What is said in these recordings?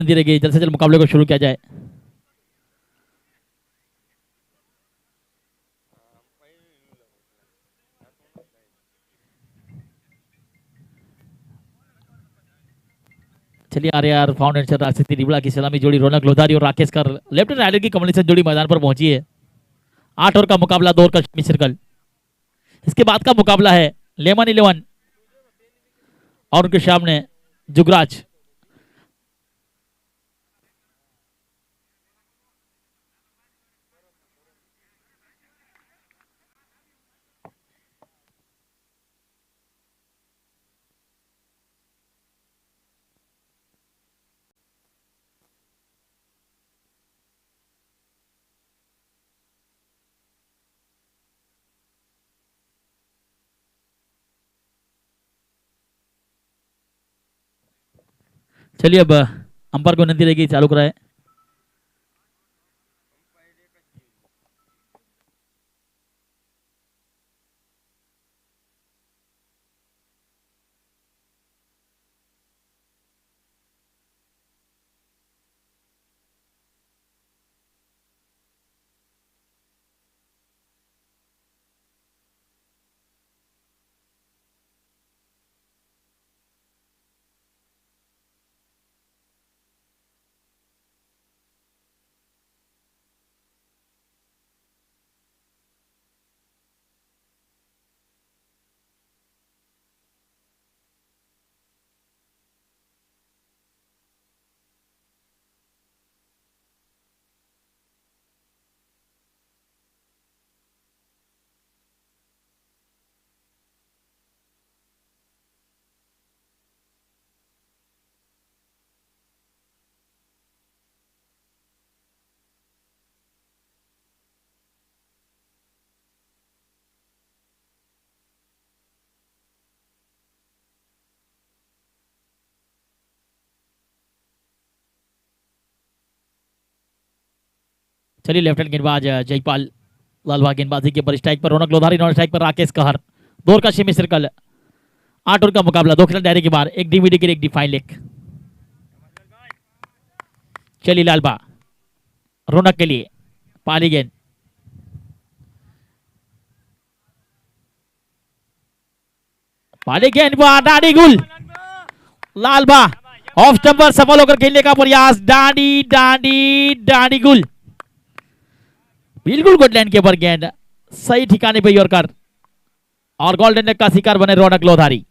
रहेगी, जल्द से जल्द मुकाबले को शुरू किया जाए। चलिए आ रहे यार, फाउंडेशन राजनीति रिबड़ा की सलामी जोड़ी रौनक लोधारी और राकेश कर लेफ्ट राइडर की कॉम्बिनेशन जोड़ी मैदान पर पहुंची है। 8 ओवर का मुकाबला, 2 ओवर का सेमी सर्कल। इसके बाद का मुकाबला है लेमन 11 और उनके सामने जुगराज। चलिए अब अंपायर को विनती रहेगी चालू कराए। चलिए लेफ्ट हैंड गेंदबाज जयपाल लालवा गेंदबाजी के पर स्ट्राइक पर रौनक लोधारी, नॉन स्ट्राइक पर राकेश कहर। 2 ओवर का सेमी सर्कल। 8 ओवर का मुकाबला, 2 खिलाड़ी दायरे के बाहर, एक डीवीडी के एक डिफाइन लेग। चलिए लालबा रौनक के लिए पाली गेंद। पाली गेंद डांडी गुल। लालबा ऑफ स्टंपर सफल होकर खेलने का प्रयास। डांडी डांडी डांडी गुल, बिल्कुल गुड लाइन के ऊपर गेंद, सही ठिकाने पे यॉर्कर और गोल्डन नेक का शिकार बने रौनक लोधारी।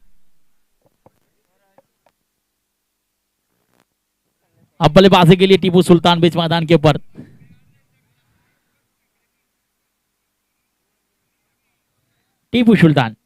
अब बल्लेबाजी के लिए टीपू सुल्तान बीच मैदान के ऊपर। टीपू सुल्तान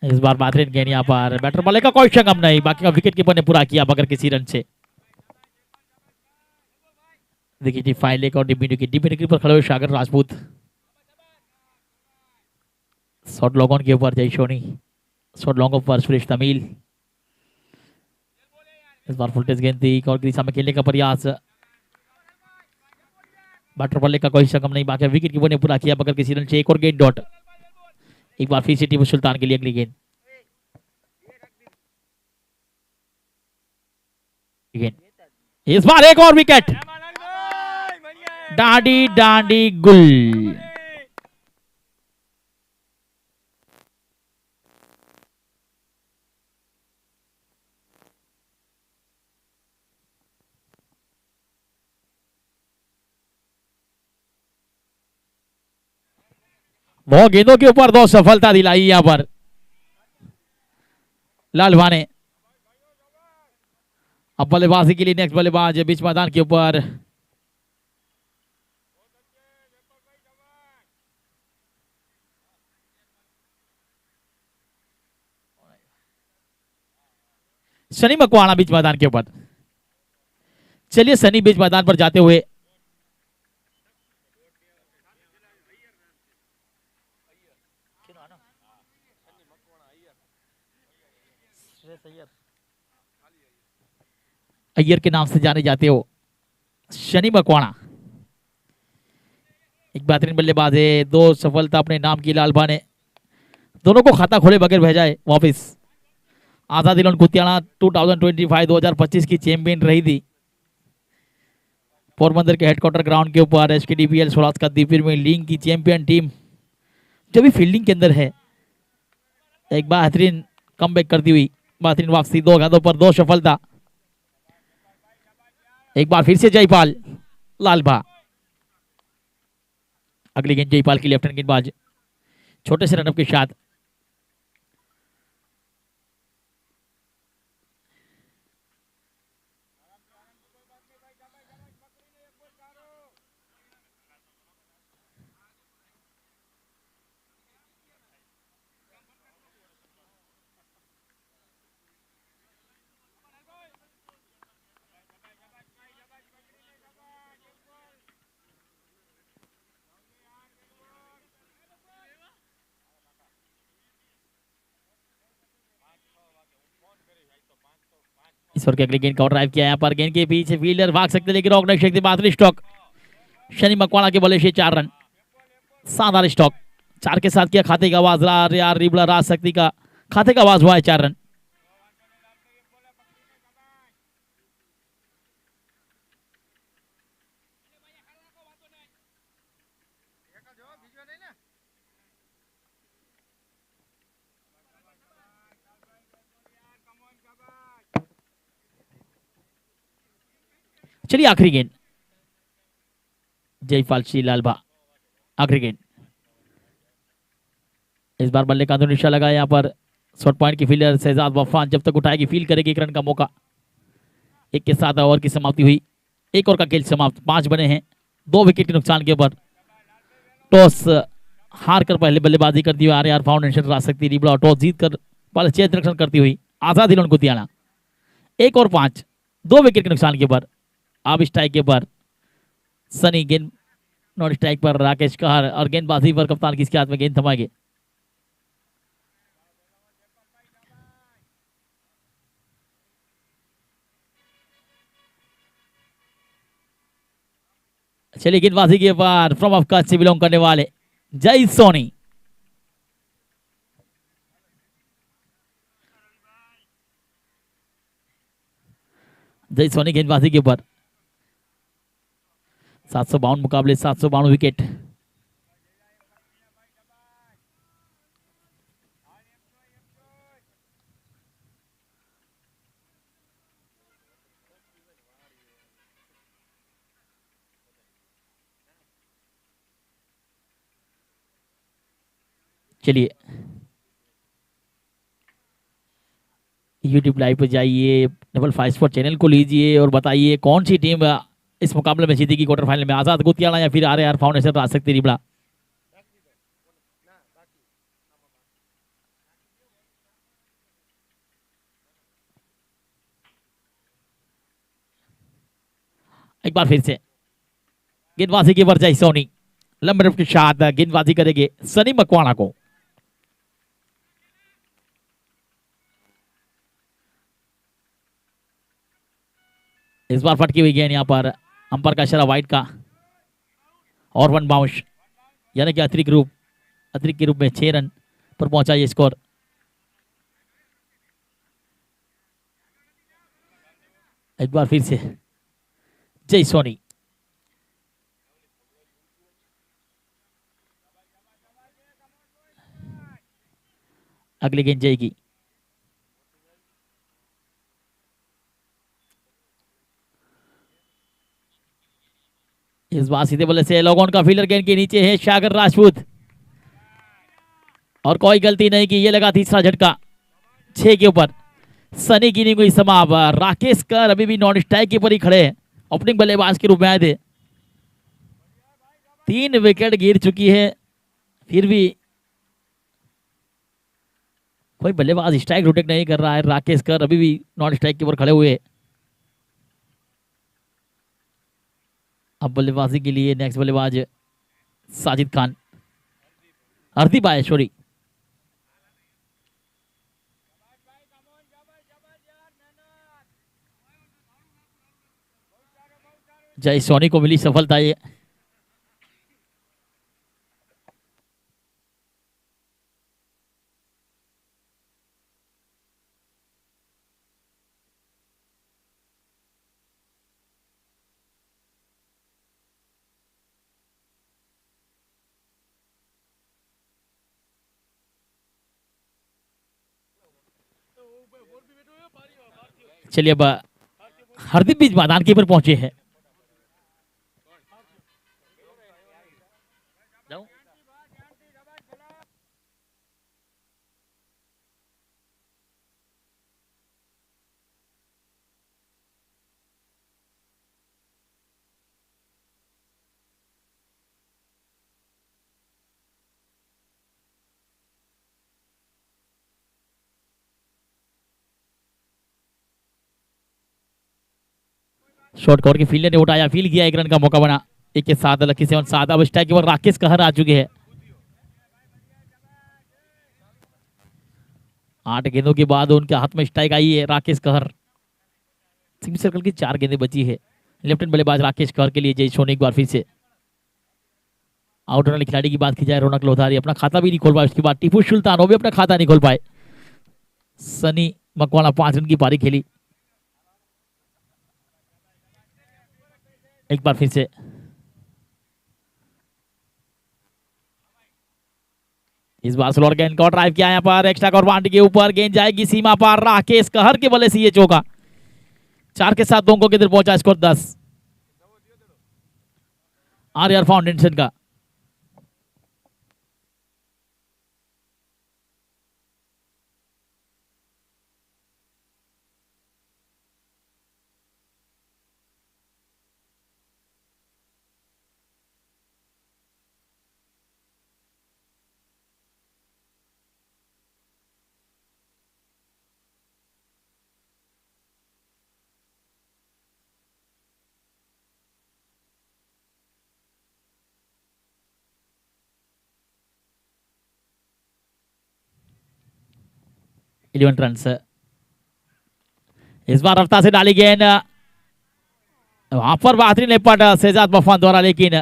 इस बार बेहतरीन गेंद यहाँ पर, बैटर बॉले का कोई शक नहीं, बाकी का विकेट कीपर ने पूरा किया बगैर किसी रन से। देखिए डिफाइन लेग और डिमिट्री पर खड़े हुए सागर राजपूत। शॉट लॉन्ग ऑन के ऊपर जय सोनी, शॉट लॉन्ग पर सुरेश तमिल। इस बार फुलटेज गेंद थी और दिशा में खेलने का प्रयास, बैटर बॉले का कोई शक नहीं, बाकी विकेट कीपर ने पूरा किया बगैर किसी रन से। एक और गेंद डॉट, एक बार फिर से टीपू सुल्तान के लिए अगली गेंद। इस बार एक और विकेट, डांडी डांडी गुल। वो गेंदों के ऊपर दो सफलता दिलाई यहां पर लालभा ने। अब बल्लेबाजी के लिए नेक्स्ट बल्लेबाज बीच मैदान के ऊपर सनी मकवाना बीच मैदान के ऊपर। चलिए सनी बीच मैदान पर जाते हुए अय्यर के नाम से जाने जाते हो शनि मकवाना। एक बेहतरीन बल्लेबाज है, दो सफलता अपने नाम की लालभा ने। दोनों को खाता खोले बगैर भेजा है वापस। आजाद इलोन कुतियाना 2025 की चैंपियन रही थी पोरबंदर के हेडक्वार्टर ग्राउंड के ऊपर। एसकेडीपीएल स्वराज का दीपिर में लीग की चैंपियन टीम जो भी फील्डिंग के अंदर है, एक बेहतरीन कमबैक करती हुई बेहतरीन वापसी, दो गेंदों पर दो सफलता। एक बार फिर से जयपाल लालभा। अगली गेंद जयपाल की लेफ्ट हैंड गेंदबाज, छोटे से रनअप के साथ। इस ओवर की अगली गेंद का ड्राइव किया यहाँ पर। गेंद के पीछे फील्डर भाग सकते लेकिन ऑर्गेनाइज बातरी स्टॉक। शनि मकवाना के बल्ले से 4 रन, शानदार स्टॉक। 4 के साथ किया खाते का आवाज यार रिबला राज शक्ति का खाते का आवाज हुआ है 4 रन। चलिए आखिरी गेंद जयपाल श्री लालभा, आखिरी गेंद। इस बार बल्ले का निशा लगा यहाँ पर। शॉर्ट पॉइंट की फील्डर शहजाद वफान जब तक उठाएगी फील्ड करेगी 1 रन का मौका। 1 के साथ ओवर की समाप्ति हुई। 1 ओवर का खेल समाप्त, 5 बने हैं 2 विकेट के नुकसान के ऊपर। टॉस हार कर पहले बल्लेबाजी करती हुई आरआर फाउंडेशन राजशक्ति रिबला, टॉस जीत कर पहले चेत रक्षण करती हुई आजाद हिलोन कुतियाना। 1 और 5, 2 विकेट के नुकसान के ऊपर। अब स्ट्राइक के ऊपर सनी, गेंद नॉन स्ट्राइक पर राकेश कहर और गेंदबाजी पर कप्तान किसके हाथ में गेंद थमाएंगे। चलिए गेंदबाजी के ऊपर फ्रॉम ऑफ कच्छ से बिलोंग करने वाले जय सोनी। जय सोनी गेंदबाजी के ऊपर। 752 मुकाबले 752 विकेट। चलिए YouTube लाइव पे जाइए, डबल 5 स्पोर्ट चैनल को लीजिए और बताइए कौन सी टीम इस मुकाबले में जीतेगी क्वार्टर फाइनल में, आजाद कुतियाना या फिर आरआर फाउंडेशन राजशक्ति रिबला। एक बार फिर से गेंदबाजी के ऊपर जय सोनी, लंबे रफ के साथ गेंदबाजी करेंगे सनी मकवाना को। इस बार फटकी हुई गेंद यहाँ पर, अंपायर का इशारा वाइड का और 1 बाउंस, यानी कि अतिरिक्त के रूप में 6 रन पर पहुंचा ये स्कोर। एक बार फिर से जय सोनी। अगली गेंद जाएगी। इस बार सीधे बल्ले से लॉग ऑन का फील्डर गेंद के नीचे है सागर राजपूत। और कोई गलती नहीं की। ये लगा तीसरा झटका 6 के ऊपर। सनी की नहीं कोई समाप्त। राकेश कर अभी भी नॉन स्ट्राइक के ऊपर ही खड़े हैं, ओपनिंग बल्लेबाज के रूप में आए थे। 3 विकेट गिर चुकी है, फिर भी कोई बल्लेबाज स्ट्राइक रोटेट नहीं कर रहा है। राकेश कर अभी भी नॉन स्ट्राइक के ऊपर खड़े हुए। अब बल्लेबाजी के लिए नेक्स्ट बल्लेबाज साजिद खान, हरदीप आयेश्वरी। जय सोनी को मिली सफलता। ये चलिए अब हरदीप भी मैदान के ऊपर पहुंचे हैं। शॉर्ट कवर की फील्डर ने उठाया, फील किया, 1 रन का मौका बना। 1 के साथ लकी 7 7। अब स्ट्राइक के ऊपर राकेश कहर आ चुके हैं। 8 गेंदों के बाद उनके हाथ में स्ट्राइक आई है। राकेश कहर, सेमी सर्कल की 4 गेंदें बची है। लेफ्ट हैंड बल्लेबाज राकेश कहर के लिए जय सोनी एक बार फिर से। आउट वाले खिलाड़ी की बात की जाए, रौनक लोधारी अपना खाता भी नहीं खोल पाए। उसके बाद टीपू सुल्तान वो भी अपना खाता नहीं खोल पाए। सनी मकवाना 5 रन की पारी खेली। एक बार फिर से इस बार स्लोअर गेंद का ड्राइव किया यहाँ पर एक्स्ट्रा कवर बाउंड्री के ऊपर। गेंद जाएगी सीमा पार। राकेश कहर के बल्ले से ये चौका। 4 के साथ 2 अंकों के अंदर पहुंचा स्कोर 10। आर फाउंडेशन का इलेवन रन। इस बार रफ्तार से डाली गेंद, वहां पर बेहतरीन लेपट शहजाद बफान द्वारा, लेकिन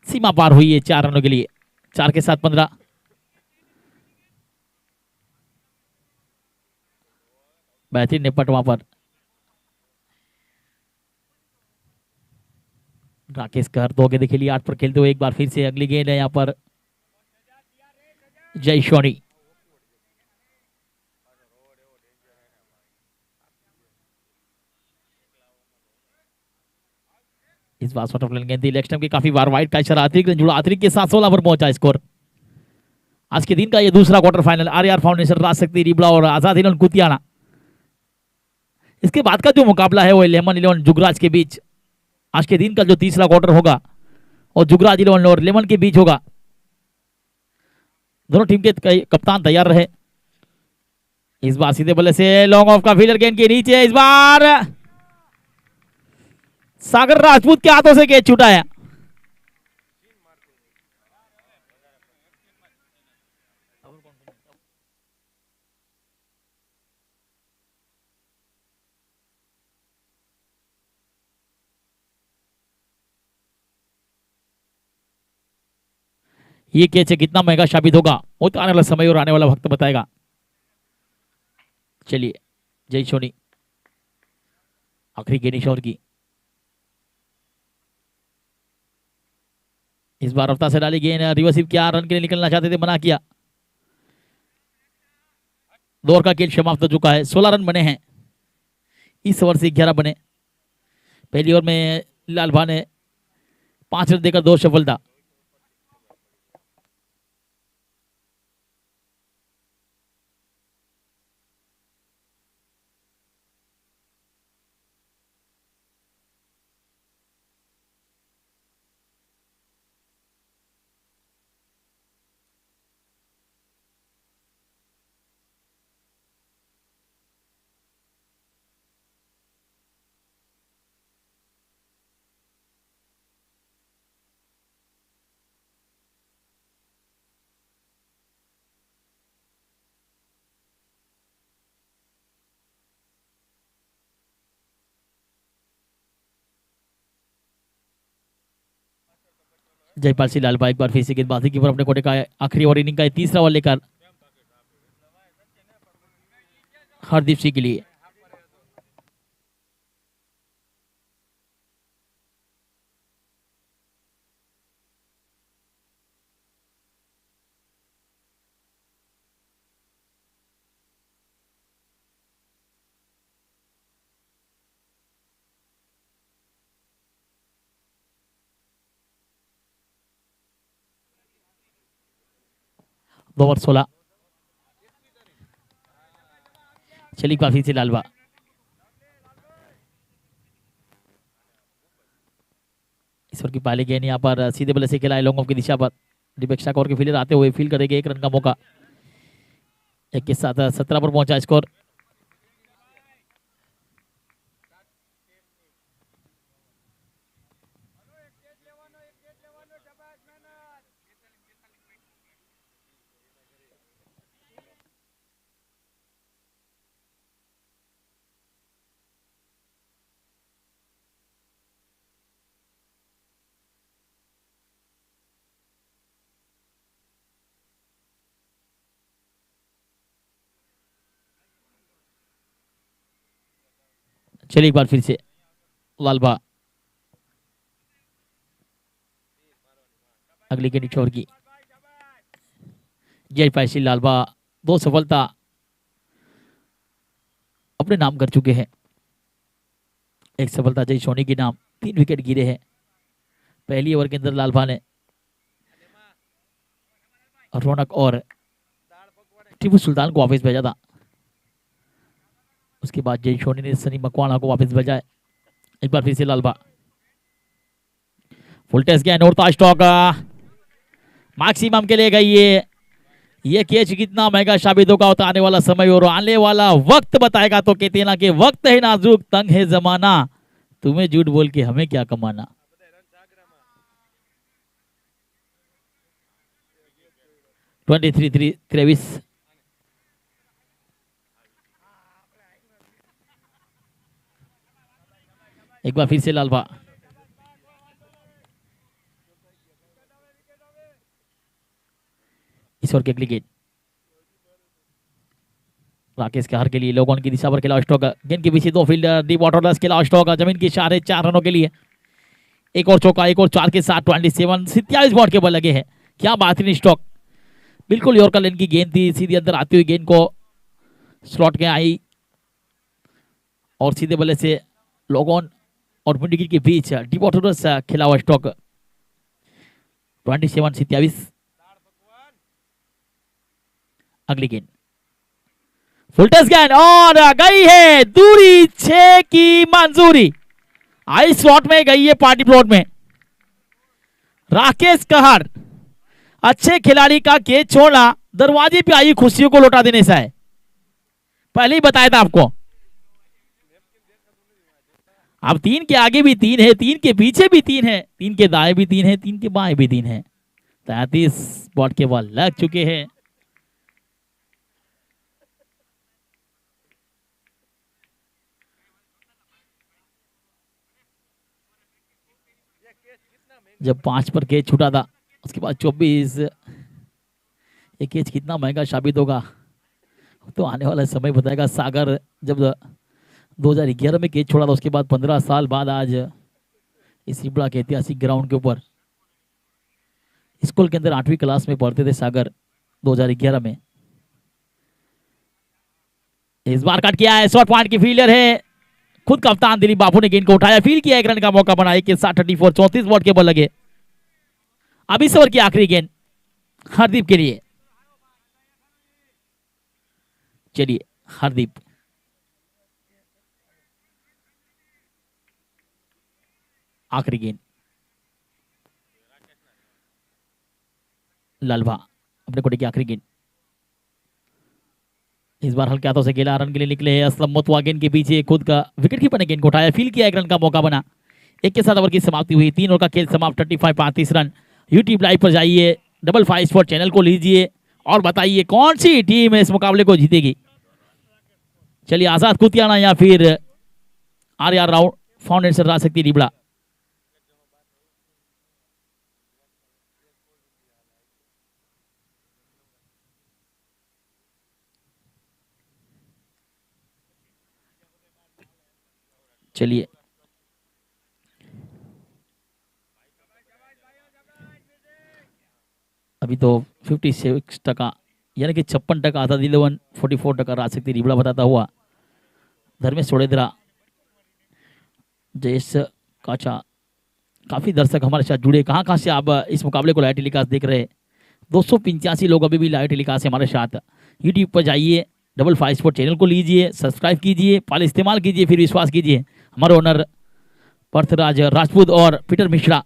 सीमा पार हुई है 4 रनों के लिए। 4 के साथ 15। बेहतरीन लेपट वहां पर। राकेश कहर 2 गेंदें खेली 8 पर खेलते हुए। एक बार फिर से अगली गेंद है यहाँ पर जय सोनी। इस बार शॉर्ट ऑफ लाइन गेंद लेग स्टंप की काफी बार वाइड का इशारा। अतिरिक्त जुड़ा, अतिरिक्त के साथ 16 पर पहुंचा स्कोर। आज के दिन का ये दूसरा quarter final R foundation, Rajshakti Ribda और आजाद इलेवन कुतियाना। इसके बाद का जो मुकाबला है वो लेमन इलेवन जुगराज के बीच। आज के दिन का जो तीसरा क्वार्टर होगा और जुगराज इलेवन और लेमन के बीच होगा। दोनों टीम के कप्तान तैयार रहे। इस बार सीधे बल्ले से लॉन्ग ऑफ का फील्डर गेंद के नीचे। इस बार सागर राजपूत के हाथों से कैच छुटाया। ये कैच कितना महंगा साबित होगा वो तो आने वाला समय और आने वाला वक्त बताएगा। चलिए जय सोनी, आखिरी गेंद शॉट की। इस बार रफ्तार से डाली गेंद, रिवर्सिव किया, रन के लिए निकलना चाहते थे, मना किया। 2 ओवर का खेल समाप्त हो चुका है। 16 रन बने हैं इस ओवर से 11 बने। पहली ओवर में लाल भा ने 5 रन देकर 2 सफलता। जयपाल सिंह लालबा एक बार फिर से गेंदबाजी की ओर अपने कोटे का आखिरी ओवर इनिंग का तीसरा ओवर लेकर हरदीप सिंह के लिए। दो ओवर 16। चली काफी से लालबा ईश्वर की पहली गेंद यहाँ पर सीधे बल्ले से खिलाए लॉन्ग ऑफ की दिशा पर दीपेक्षा कौर के फील्डर आते हुए फील्ड करेंगे। एक रन का मौका, एक के साथ 17 पर पहुंचा स्कोर। चलिए एक बार फिर से लालबा अगली गेंद छोड़ की। जयपाल सिंह लालबा 2 सफलता अपने नाम कर चुके हैं। एक सफलता जय सोनी के नाम, 3 विकेट गिरे हैं। पहली ओवर के अंदर लालबा ने रौनक और टीपू सुल्तान को वापस भेजा था। उसके बाद जय सोनी ने सनी मकवाना को वापस भेजा है। एक बार फिर से लालबा फुल टेस्ट गया नोरता स्टॉक मैक्सिमम के लिए गई है। ये कैच कितना महंगा साबित होगा होता आने वाला समय और आने वाला वक्त बताएगा। तो कहते ना कि वक्त है नाजुक तंग है जमाना, तुम्हें झूठ बोल के हमें क्या कमाना। तेईस एक बार फिर से लालबा ईश्वर के अगली गेंद राकेश के हर के लिए लोगों की दिशा पर खेला स्टॉक। गेंद के पीछे 2 फील्डर डीप वाटर खेला स्टॉक जमीन के इशारे 4 रनों के लिए। एक और चौका, एक और 4 के साथ 27 बॉल के बल लगे हैं। क्या बेहतरीन स्टॉक, बिल्कुल यॉर्कर लेन की गेंद थी। सीधे अंदर आती हुई गेंद को स्लॉट में आई और सीधे बल्ले से लोगोन और मिड विकेट के बीच डीप वाटर खेला हुआ स्टॉक। 27 अगली गेंद फुल टेस्ट गेंद और गई है दूरी 6 की मंजूरी। आई स्लॉट में गई है पार्टी प्लॉट में। राकेश कहर अच्छे खिलाड़ी का कैच छोड़ा दरवाजे पे आई खुशियों को लौटा देने से है। पहले ही बताया था आपको। अब 3 के आगे भी 3 है, 3 के पीछे भी 3 है, 3 के दाएं भी 3 है, 3 के बाएं भी 3 है। 33 बॉट के बॉल लग चुके हैं। जब 5 पर कैच छूटा था उसके बाद 24। ये कैच कितना महंगा साबित होगा तो आने वाला समय बताएगा। सागर जब 2011 में कैच छोड़ा था उसके बाद 15 साल बाद आज इसी बड़ा के ऐतिहासिक ग्राउंड के ऊपर स्कूल के अंदर 8वीं क्लास में पढ़ते थे सागर 2011 में। इस बार कट किया है, शॉर्ट पॉइंट की फील्डर है खुद कप्तान दिलीप बाबू ने गेंद को उठाया, फील्ड किया, 1 रन का मौका बना। 1 के साथ 34 34 बॉल के बॉल लगे। अब इस ओवर की आखिरी गेंद हरदीप के लिए। चलिए हरदीप आखिरी गेंद लालबा अपने कोटे की आखिरी गेंद। इस बार हल्के हाथों से गेला रन के लिए निकले हैं। असलम मुतवा गेंद के पीछे खुद का विकेट कीपर ने गेंद को उठाया, फील्ड किया, 1 रन का मौका बना। 1 के साथ ओवर की समाप्ति हुई। 3 ओवर का खेल समाप्त। 35 रन। यूट्यूब लाइव पर जाइए, 55 स्पोर्ट चैनल को लीजिए और बताइए कौन सी टीम इस मुकाबले को जीतेगी। चलिए आजाद कुतियाना या फिर are round foundation Rajshakti Ribda. चलिए अभी तो 56% यानी कि 56% आधा 11 44% राजशक्ति रिबड़ा बताता हुआ धर्मेश सोड़ेदरा, जयेश काचा, काफी दर्शक हमारे साथ जुड़े। कहाँ कहाँ से आप इस मुकाबले को लाइव टेलीकास्ट देख रहे हैं? 285 लोग अभी भी लाइव टेलीकास्ट है हमारे साथ। यूट्यूब पर जाइए, डबल फाइव स्पोर्ट चैनल को लीजिए, सब्सक्राइब कीजिए, पहले इस्तेमाल कीजिए फिर विश्वास कीजिए। हमारे ओनर पर्थराज राजपूत और पीटर मिश्रा,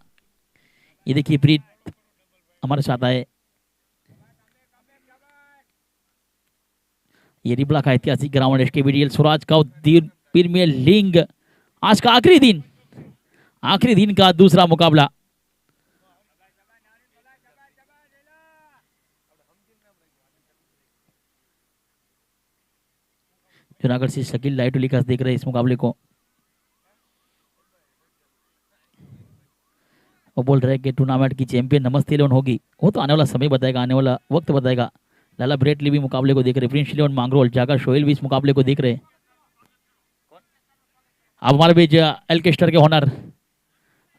ये देखिए प्रीत हमारे साथ आए। ये रिबला का ऐतिहासिक ग्राउंड एसकेबीडीएल स्वराज का प्रीमियर लीग आज का आखिरी दिन का दूसरा मुकाबला। जूनागढ़ से शकील लाइव टेलीकास्ट देख रहे हैं इस मुकाबले को। वो बोल रहे हैं कि टूर्नामेंट की चैंपियन नमस्ते इलेवन होगी, वो तो आने वाला समय बताएगा, आने वाला वक्त बताएगा। लाला ब्रेटली भी मुकाबले को देख रहे, प्रिंस इलेवन मांगरोल, जाकर शोएल भी इस मुकाबले को देख रहे। अब हमारे बीच एलकेस्टर के ओनर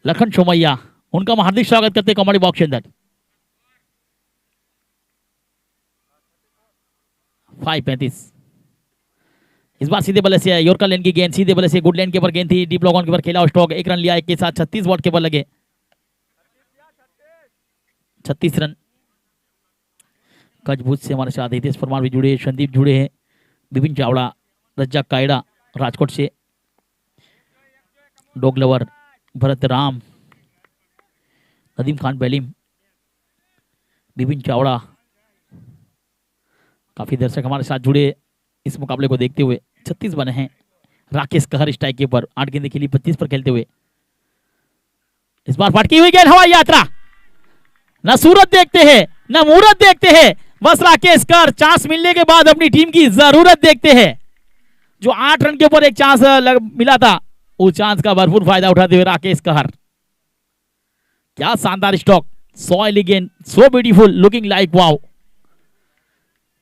लखन सोमैया, उनका हम हार्दिक स्वागत करते हैं कॉमेडी बॉक्स के अंदर। 5:35 इस बार सीधे बल्ले से यॉर्कर लेन की गेंद, सीधे बल्ले से गुड लेन के ऊपर गेंद थी, डीप लॉग ऑन के ऊपर खेला स्ट्रोक, 1 रन लिया, एक के साथ 36 वॉट के ऊपर लगे, 36 रन। कचभूज से हमारे साथ हितेश परमार भी जुड़े, संदीप जुड़े हैं, विपिन चावड़ा, रज्जाक कायड़ा राजकोट से, डॉग लवर भरत राम, नदीम खान बैलिम, विपिन चावड़ा, काफी दर्शक हमारे साथ जुड़े इस मुकाबले को देखते हुए। 36 बने हैं। राकेश कहर स्ट्राइक के ऊपर 8 गेंदें खेली 25 पर खेलते हुए। इस बार फटकी हुई गेंद, हवाई यात्रा, न सूरत देखते हैं न मुहूर्त देखते हैं, बस राकेश कहर चांस मिलने के बाद अपनी टीम की जरूरत देखते हैं। जो 8 रन के ऊपर एक चांस मिला था, उस चांस का भरपूर फायदा उठाते हुए राकेश कहर। क्या शानदार stroke, so elegant, so beautiful, looking like wow.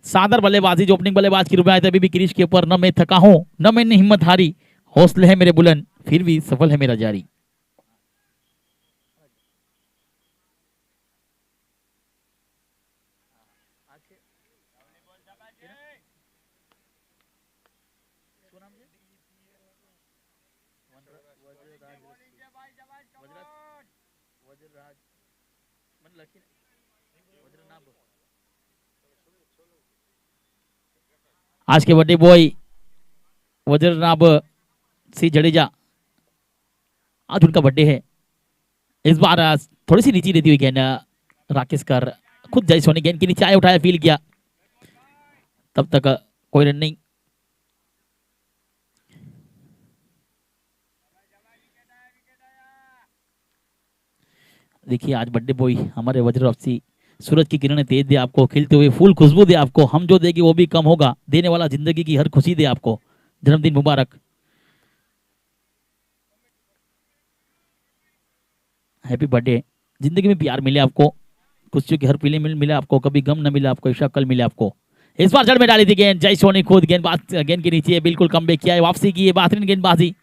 शानदार बल्लेबाजी जो ओपनिंग बल्लेबाज के रूप में आए थे, अभी भी क्रीज के ऊपर, न मैं थका हूं न मैंने हिम्मत हारी, हौसले है मेरे बुलंद, फिर भी सफल है मेरा जारी। आज के बर्थडे बॉय वज्रनाभ सिंह जडेजा, आज उनका बर्थडे है। इस बार थोड़ी सी नीचे रहती हुई गेंद, राकेश कर खुद जय सोनी गेंद के नीचे आया, उठाया, फील किया, तब तक कोई रन नहीं। देखिए आज बर्थडे बॉय हमारे वज्रनाभ सिंह, सूरज की किरणें तेज दे आपको, खिलते हुए फूल खुशबू दे आपको, हम जो देगी वो भी कम होगा, देने वाला जिंदगी की हर खुशी दे आपको, जन्मदिन मुबारक, हैप्पी बर्थडे। जिंदगी में प्यार मिले आपको, खुशियों की हर पीले मिले आपको, कभी गम न मिले आपको, ईशा कल मिले आपको। इस बार जड़ में डाली थी गेंद, जय सोनी खुद गेंद के नीचे बिल्कुल कमबैक किया है, वापसी की है, बेहतरीन गेंदबाजी।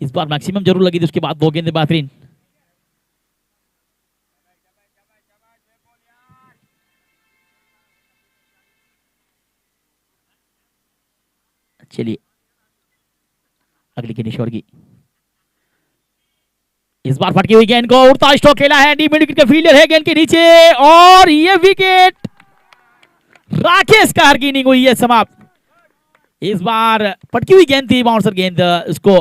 इस बार मैक्सिमम जरूर लगी थी, उसके बाद 2 गेंदें बेहतरीन। चलिए अगली गेंद ईश्वर की, इस बार फटकी हुई गेंद को उड़ता स्ट्रोक खेला है, डीप मिड विकेट के फील्डर है गेंद के नीचे, और ये विकेट, राकेश कहर की इनिंग हुई है समाप्त। इस बार फटकी हुई गेंद थी, बाउंसर गेंद, उसको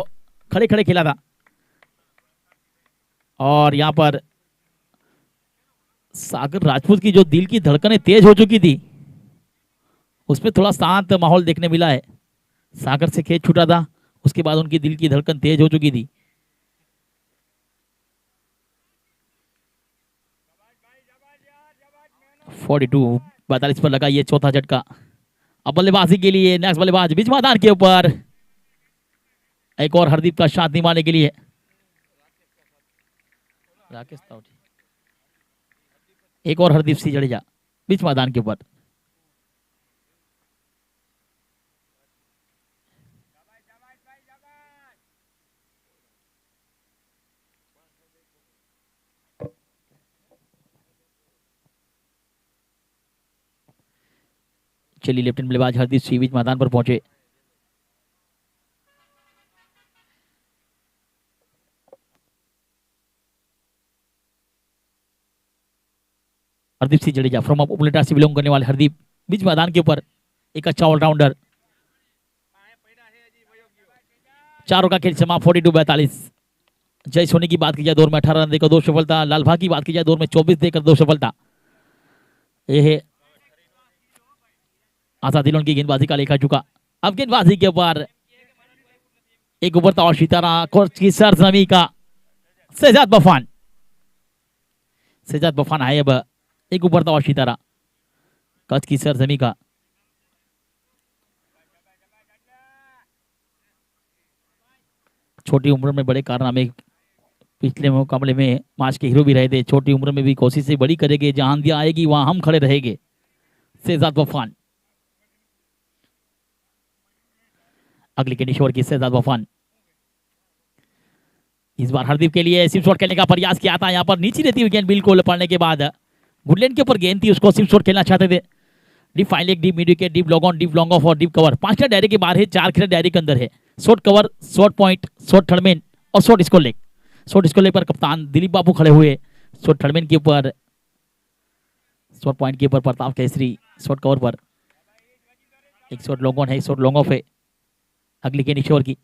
खड़े खड़े खेला था, और यहां पर सागर राजपूत की जो दिल की धड़कनें तेज हो चुकी थी, उसमें थोड़ा शांत माहौल देखने मिला है। सागर से खेत छूटा था, उसके बाद उनकी दिल की धड़कन तेज हो चुकी थी। (42) 42 पर लगा ये चौथा झटका। अब बल्लेबाजी के लिए नेक्स्ट बल्लेबाज बीच मैदान के ऊपर, एक और हरदीप का साथ निभाने के लिए राकेश तावटी, एक और हरदीप सिंह जडेजा बीच मैदान के ऊपर। चलिए लेफ्ट हैंड बल्लेबाज हरदीप सिंह बीच मैदान पर पहुंचे। हरदीप सिंह जडेजा फ्रॉम उपलेटा से बिलोंग करने वाले हरदीप बीच मैदान के ऊपर एक अच्छा ऑलराउंडर। 4 ओवर का खेल समाप्त 42-42। जय सोनी की बात की जाए दौर में 18 रन देकर 2 सफलता, लालभा की बात की जाए दौर में 24 देकर 2 सफलता। यह है आजाद की गेंदबाजी का लेखा चुका। अब गेंदबाजी के ऊपर एक उभरता और सितारा कोच की सरजमी का शहजाद बफान। शहजाद बफान है अब एक उभरता और सितारा कच की सरजमी का। छोटी उम्र में बड़े कारनामे, पिछले मुकाबले में मैच के हीरो भी रहे थे। छोटी उम्र में भी कोशिशें बड़ी करेंगे, जहां दिया आएगी वहां हम खड़े रहेंगे। शहजाद बफान अगली गेंद ईश्वर की। शहजाद बफान इस बार हरदीप के लिए सिम शॉट खेलने का प्रयास किया था। यहाँ पर नीचे रहती हुई गेंद बिल्कुल पड़ने के बाद गुडलैंड के ऊपर गेंद थी, उसको सिम शॉट खेलना चाहते थे। Deep fine leg, deep mid wicket, deep long on, deep long off और डीप कवर 5 खिलाड़ी डायरी के बाहर है, 4 खिलाड़ी डायरी के अंदर है। Short cover, short point, short third man और short square leg. Short square leg पर कप्तान दिलीप बाबू खड़े हुए, शॉर्ट थर्डमैन के ऊपर, शॉर्ट पॉइंट के ऊपर प्रताप केसरी, शॉर्ट कवर पर एक शॉर्ट लॉन्ग ऑन है, शॉर्ट लॉन्ग ऑफ है। अगली गेंद ईश्वर की।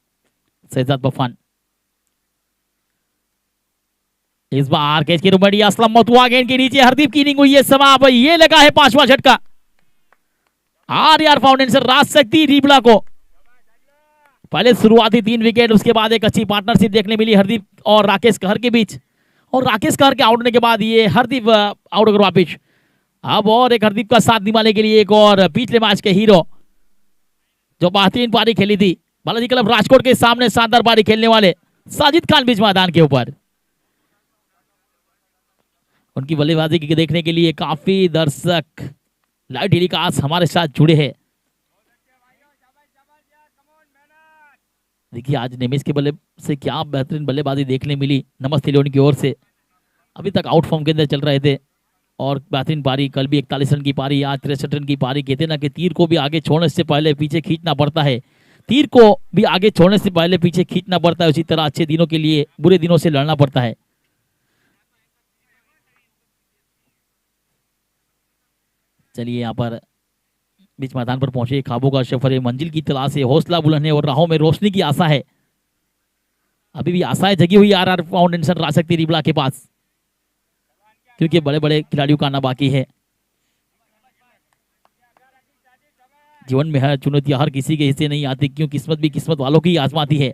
शहजाद बफान इस बार कैच की रुमड़ी असलम मतुआ गेंद के नीचे हरदीप की इनिंग हुई है समाप्त। ये लगा है 5वां झटका आर फाउंडेशन राज शक्ति रिबला को। पहले शुरुआती 3 विकेट, उसके बाद एक अच्छी पार्टनरशिप देखने मिली हरदीप और राकेश कहर के बीच, और राकेश कहर के आउट होने के बाद ये हरदीप आउट होकर वापिस। अब और एक हरदीप का साथ निभाने के लिए एक और पिछले मैच के हीरो जो बेहतरीन पारी खेली थी बालाजी क्लब राजकोट के सामने शानदार पारी खेलने वाले साजिद खान बीच मैदान के ऊपर। उनकी बल्लेबाजी देखने के लिए काफी दर्शक लाइव टेलीकास्ट हमारे साथ जुड़े हैं। देखिए आज नेमिस के बल्ले से क्या बेहतरीन बल्लेबाजी देखने मिली नमस्ते लियोन की ओर से। अभी तक आउट फॉर्म के अंदर चल रहे थे और बेहतरीन पारी, कल भी 41 रन की पारी, आज 63 रन की पारी। कहते ना कि तीर को भी आगे छोड़ने से पहले पीछे खींचना पड़ता है, तीर को भी आगे छोड़ने से पहले पीछे खींचना पड़ता है, उसी तरह अच्छे दिनों के लिए बुरे दिनों से लड़ना पड़ता है। चलिए यहाँ पर बीच मैदान पर पहुंचे, ख्वाबों का सफर है, मंजिल की तलाश है, हौसला बुलंद है और राहों में रोशनी की आशा है। अभी भी आशाएं जगी हुई आर फाउंडेशन राज शक्ति रिबला के पास, क्योंकि बड़े बड़े खिलाड़ियों का आना बाकी है। जीवन में हर चुनौतियां हर किसी के हिस्से नहीं आती, क्यों किस्मत भी किस्मत वालों की आजमाती है।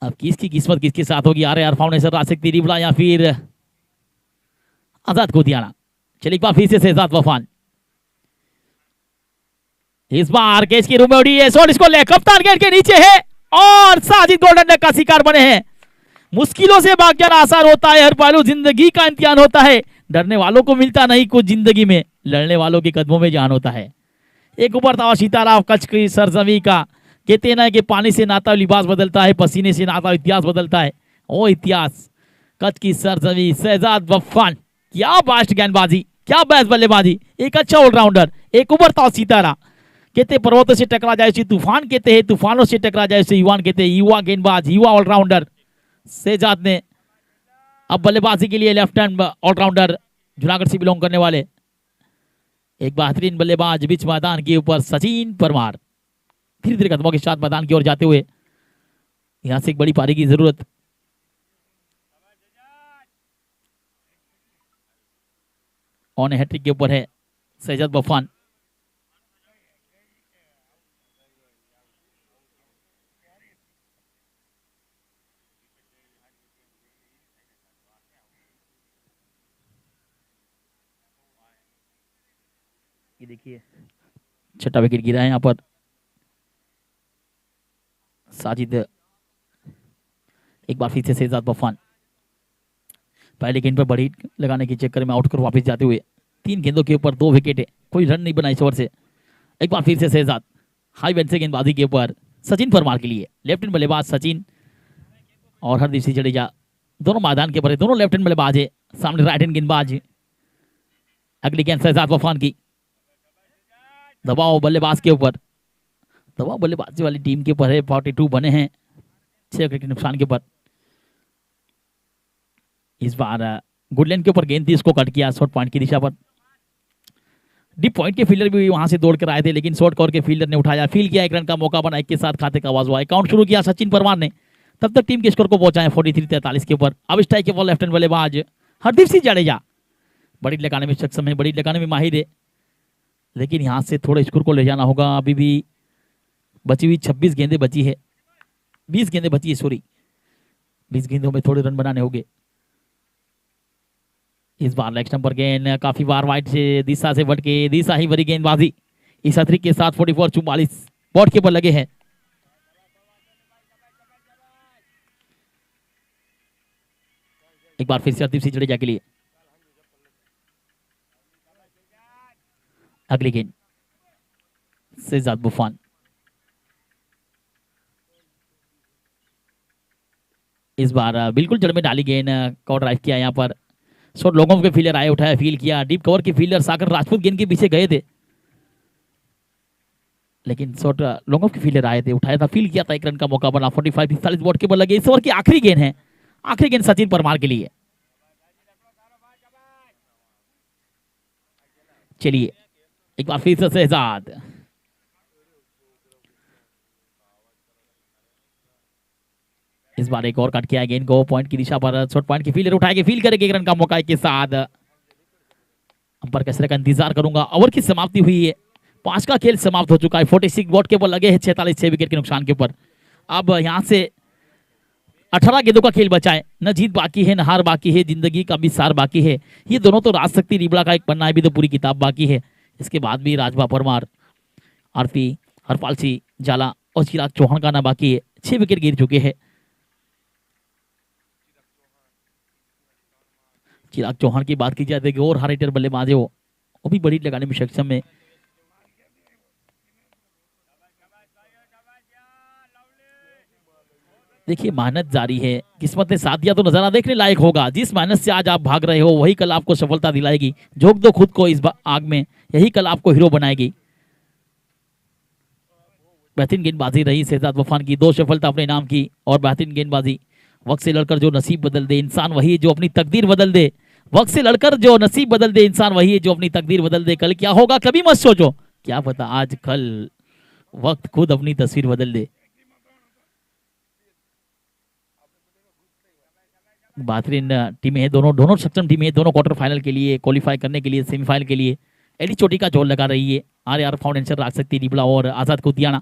अब किसकी किस्मत किसके साथ होगी, आर फाउंडेशन राज शक्ति रिबला या फिर आजाद गोदियाना। चलिए एक बार फिर से शहजाद बफान इस बार कैच की रूम उड़ी है, शॉट इसको ले, कप्तान गेंद के नीचे है और साजिद गोल्डन डक का शिकार बने हैं। मुश्किलों से भाग जाना आसान होता है, हर पहलू जिंदगी का इम्तिहान होता है। डरने वालों को मिलता नहीं कुछ जिंदगी में, लड़ने वालों के कदमों में जान होता है। एक उभरता हुआ सितारा कच्छ की सरजमी का। कहते ना कि पानी से नाता लिबास बदलता है, पसीने से नाता इतिहास बदलता है। ओ इतिहास कच्छ की सरजमी शहजाद बफान, क्या बास्ट गेंदबाजी, क्या बेस्ट बल्लेबाजी, एक अच्छा ऑलराउंडर, एक उभरता हुआ सितारा। कहते पर्वतों से टकरा जाए उसे तूफान कहते हैं, तूफानों से टकरा जाए उसे युवान कहते हैं। युवा गेंदबाज, युवा ऑलराउंडर शहजाद ने अब बल्लेबाजी के लिए लेफ्ट हैंड ऑलराउंडर जूनागढ़ से बिलोंग करने वाले एक बेहतरीन बल्लेबाज बीच मैदान के ऊपर सचिन परमार धीरे धीरे कदमों के साथ मैदान की ओर जाते हुए। यहां से एक बड़ी पारी की जरूरत। ऑन हैट्रिक के ऊपर है शहजाद बफान। ये देखिए छठा विकेट गिरा है यहाँ पर। साजिद एक बार फिर से शहजाद बफान पहले गेंद पर बड़ी लगाने के चक्कर में आउट कर वापस जाते हुए 3 गेंदों के ऊपर 2 विकेट है, कोई रन नहीं बना इस ओवर से। एक बार फिर से शहजाद हाई बेंच से गेंदबाजी के ऊपर सचिन परमार के लिए लेफ्ट हैंड बल्लेबाज सचिन और हरदीप सिंह जडेजा दोनों मैदान के ऊपर, दोनों लेफ्ट हैंड बल्लेबाज है, सामने राइट हैंड गेंदबाज। अगली गेंद शहजाद बफान की, दबाव बल्लेबाज के ऊपर, दबाव बल्लेबाजी वाली टीम के ऊपर है। 42 बने हैं 6 विकेट के नुकसान के ऊपर। इस बार गुडलैंड के ऊपर गेंद थी, इसको कट किया शॉर्ट पॉइंट की दिशा पर। डीप पॉइंट के फील्डर भी वहां से दौड़ कर आए थे, लेकिन शॉर्ट कवर के फील्डर ने उठाया, फील किया, एक रन का मौका बना, एक के साथ खाते का आवाज हुआ। काउंट शुरू किया सचिन परमार ने, तब तक टीम के स्कोर को पहुंचाए 43-43 के ऊपर। अब स्ट्राइक के बॉल लेफ्ट हैंड बल्लेबाज हरदीप सिंह जडेजा बड़ी लगाने में सक्षम है, बड़ी लगाने में माहिर है, लेकिन यहां से थोड़ा स्कोर को ले जाना होगा। अभी भी बची हुई 26 गेंदें बची है, 20 गेंदें बची है, सॉरी 20 गेंदों में थोड़े रन बनाने होंगे। इस बार लेग स्टंप पर गेंद काफी बार वाइड से दिशा से बढ़ के दिशा ही भरी गेंदबाजी इस अतिरिक्त के साथ 44-44 बॉट के ऊपर लगे हैं। एक बार फिर से हरदीप सिंह जडेजा के लिए अगली गेंद शेहजाद बुफान। इस बार बिल्कुल जड़ में डाली गेंद, कवर ड्राइव किया यहाँ पर। शॉट लोगों के फील्डर आए, उठाया, फील किया, डीप कवर के फील्डर सागर राजपूत गेंद के पीछे गए थे, लेकिन शॉट लोगों के फील्डर आए थे, उठाया था, फील किया था, एक रन का मौका बना। 45-45 बॉट के बॉल लगे। इस ओवर की आखिरी गेंद है, आखिरी गेंद सचिन परमार के लिए। चलिए एक बार फिर से शहजाद, इस बार एक और कट किया गेंद को पॉइंट की दिशा पर। शॉर्ट पॉइंट की फील्डर उठाएंगे, फील करेंगे, एक रन का मौका के साथ। अंपर कैसे का इंतजार करूंगा। ओवर की समाप्ति हुई है, 5 का खेल समाप्त हो चुका है। 46 बॉट के ऊपर लगे हैं 46, 6 विकेट के नुकसान के ऊपर। अब यहां से 18 गेंदों का खेल बचा है, न जीत बाकी है, न हार बाकी है, जिंदगी का भी सार बाकी है। ये दोनों तो राज शक्ति रिबड़ा का एक पन्ना है, भी तो पूरी किताब बाकी है। इसके बाद भी राजभा परमार, आरपी, हरपाल सिंह जाला और चिराग चौहान का ना बाकी है। 6 विकेट गिर चुके हैं। चिराग चौहान की बात की जाए तो और हार हिटर बल्लेबाज है, वो भी बड़ी लगाने में सक्षम है। देखिए मेहनत जारी है, किस्मत ने साथ दिया तो नजारा देखने लायक होगा। जिस मेहनत से आज आप भाग रहे हो वही कल आपको सफलता दिलाएगी। झोंक दो खुद को इस आग में, यही कल आपको हीरो बनाएगी। बेहतरीन गेंदबाजी रही शहजाद बुफान की, 2 सफलता अपने नाम की और बेहतरीन गेंदबाजी। वक्त से लड़कर जो नसीब बदल दे इंसान वही है जो अपनी तकदीर बदल दे। वक्त से लड़कर जो नसीब बदल दे इंसान वही है जो अपनी तकदीर बदल दे। कल क्या होगा कभी मत सोचो, क्या पता आज कल वक्त खुद अपनी तस्वीर बदल दे। बेहतरीन टीमें हैं, दोनों सक्षम टीमें हैं, दोनों क्वार्टर फाइनल के लिए क्वालिफाई करने के लिए, सेमीफाइनल के लिए एडी चोटी का जोर लगा रही है। आर फाउंडेशन, राज शक्ति रिबड़ा और आजाद कुतियाना।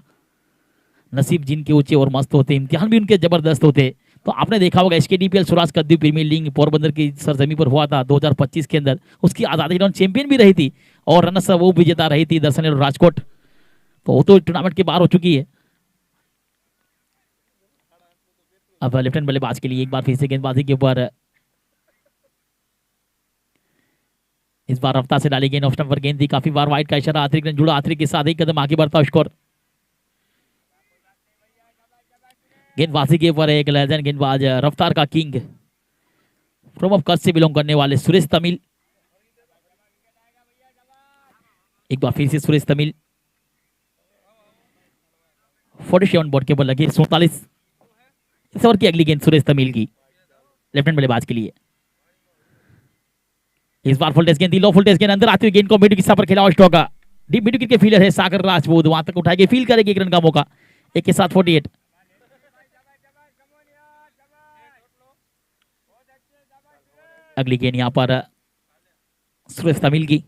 नसीब जिनके ऊंचे और मस्त होते, इम्तिहान भी उनके जबरदस्त होते। तो आपने देखा होगा SKDPL स्वराज कद्दू प्रीमियर लीग पोरबंदर की सरजमी पर हुआ था 2025 के अंदर, उसकी आजादी राउंड चैंपियन भी रही थी और रनर्स वो विजेता रही थी दर्शन राजकोट। तो वो तो टूर्नामेंट के बाहर हो चुकी है। अब लेफ्ट हैंड बल्लेबाज के लिए एक बार फिर से गेंदबाजी के ऊपर, इस बार रफ्तार से डाली गेंद, ऑफ स्टंप पर गेंद थी, काफी बार वाइड का इशारा, अतिरिक्त रन जुड़ा, अतिरिक्त के साथ एक कदम आगे बढ़ता स्कोर। गेंदबाजी के ऊपर एक लेजेंड गेंदबाज, रफ्तार का किंग, फ्रॉम ऑफ कच्छ से बिलोंग करने वाले सुरेश तमिल। एक बार फिर से सुरेश तमिल, 47 बॉट के ऊपर लगे 47। इस ओवर की अगली गेंद सुरेश तमिल की, लेफ्ट हैंड बल्लेबाज के लिए। इस बार फुल टेस्ट गेंद थी, लो फुल टेस्ट गेंद, अंदर आती हुई गेंद को मिड विकेट पर खेला ऑस्ट्रो का। डीप मिड विकेट के फील्डर है सागर राजपूत, वहां तक उठाएंगे, फील करेंगे, एक रन का मौका, एक के साथ 48। अगली गेंद यहां पर सुरेश तमिल की,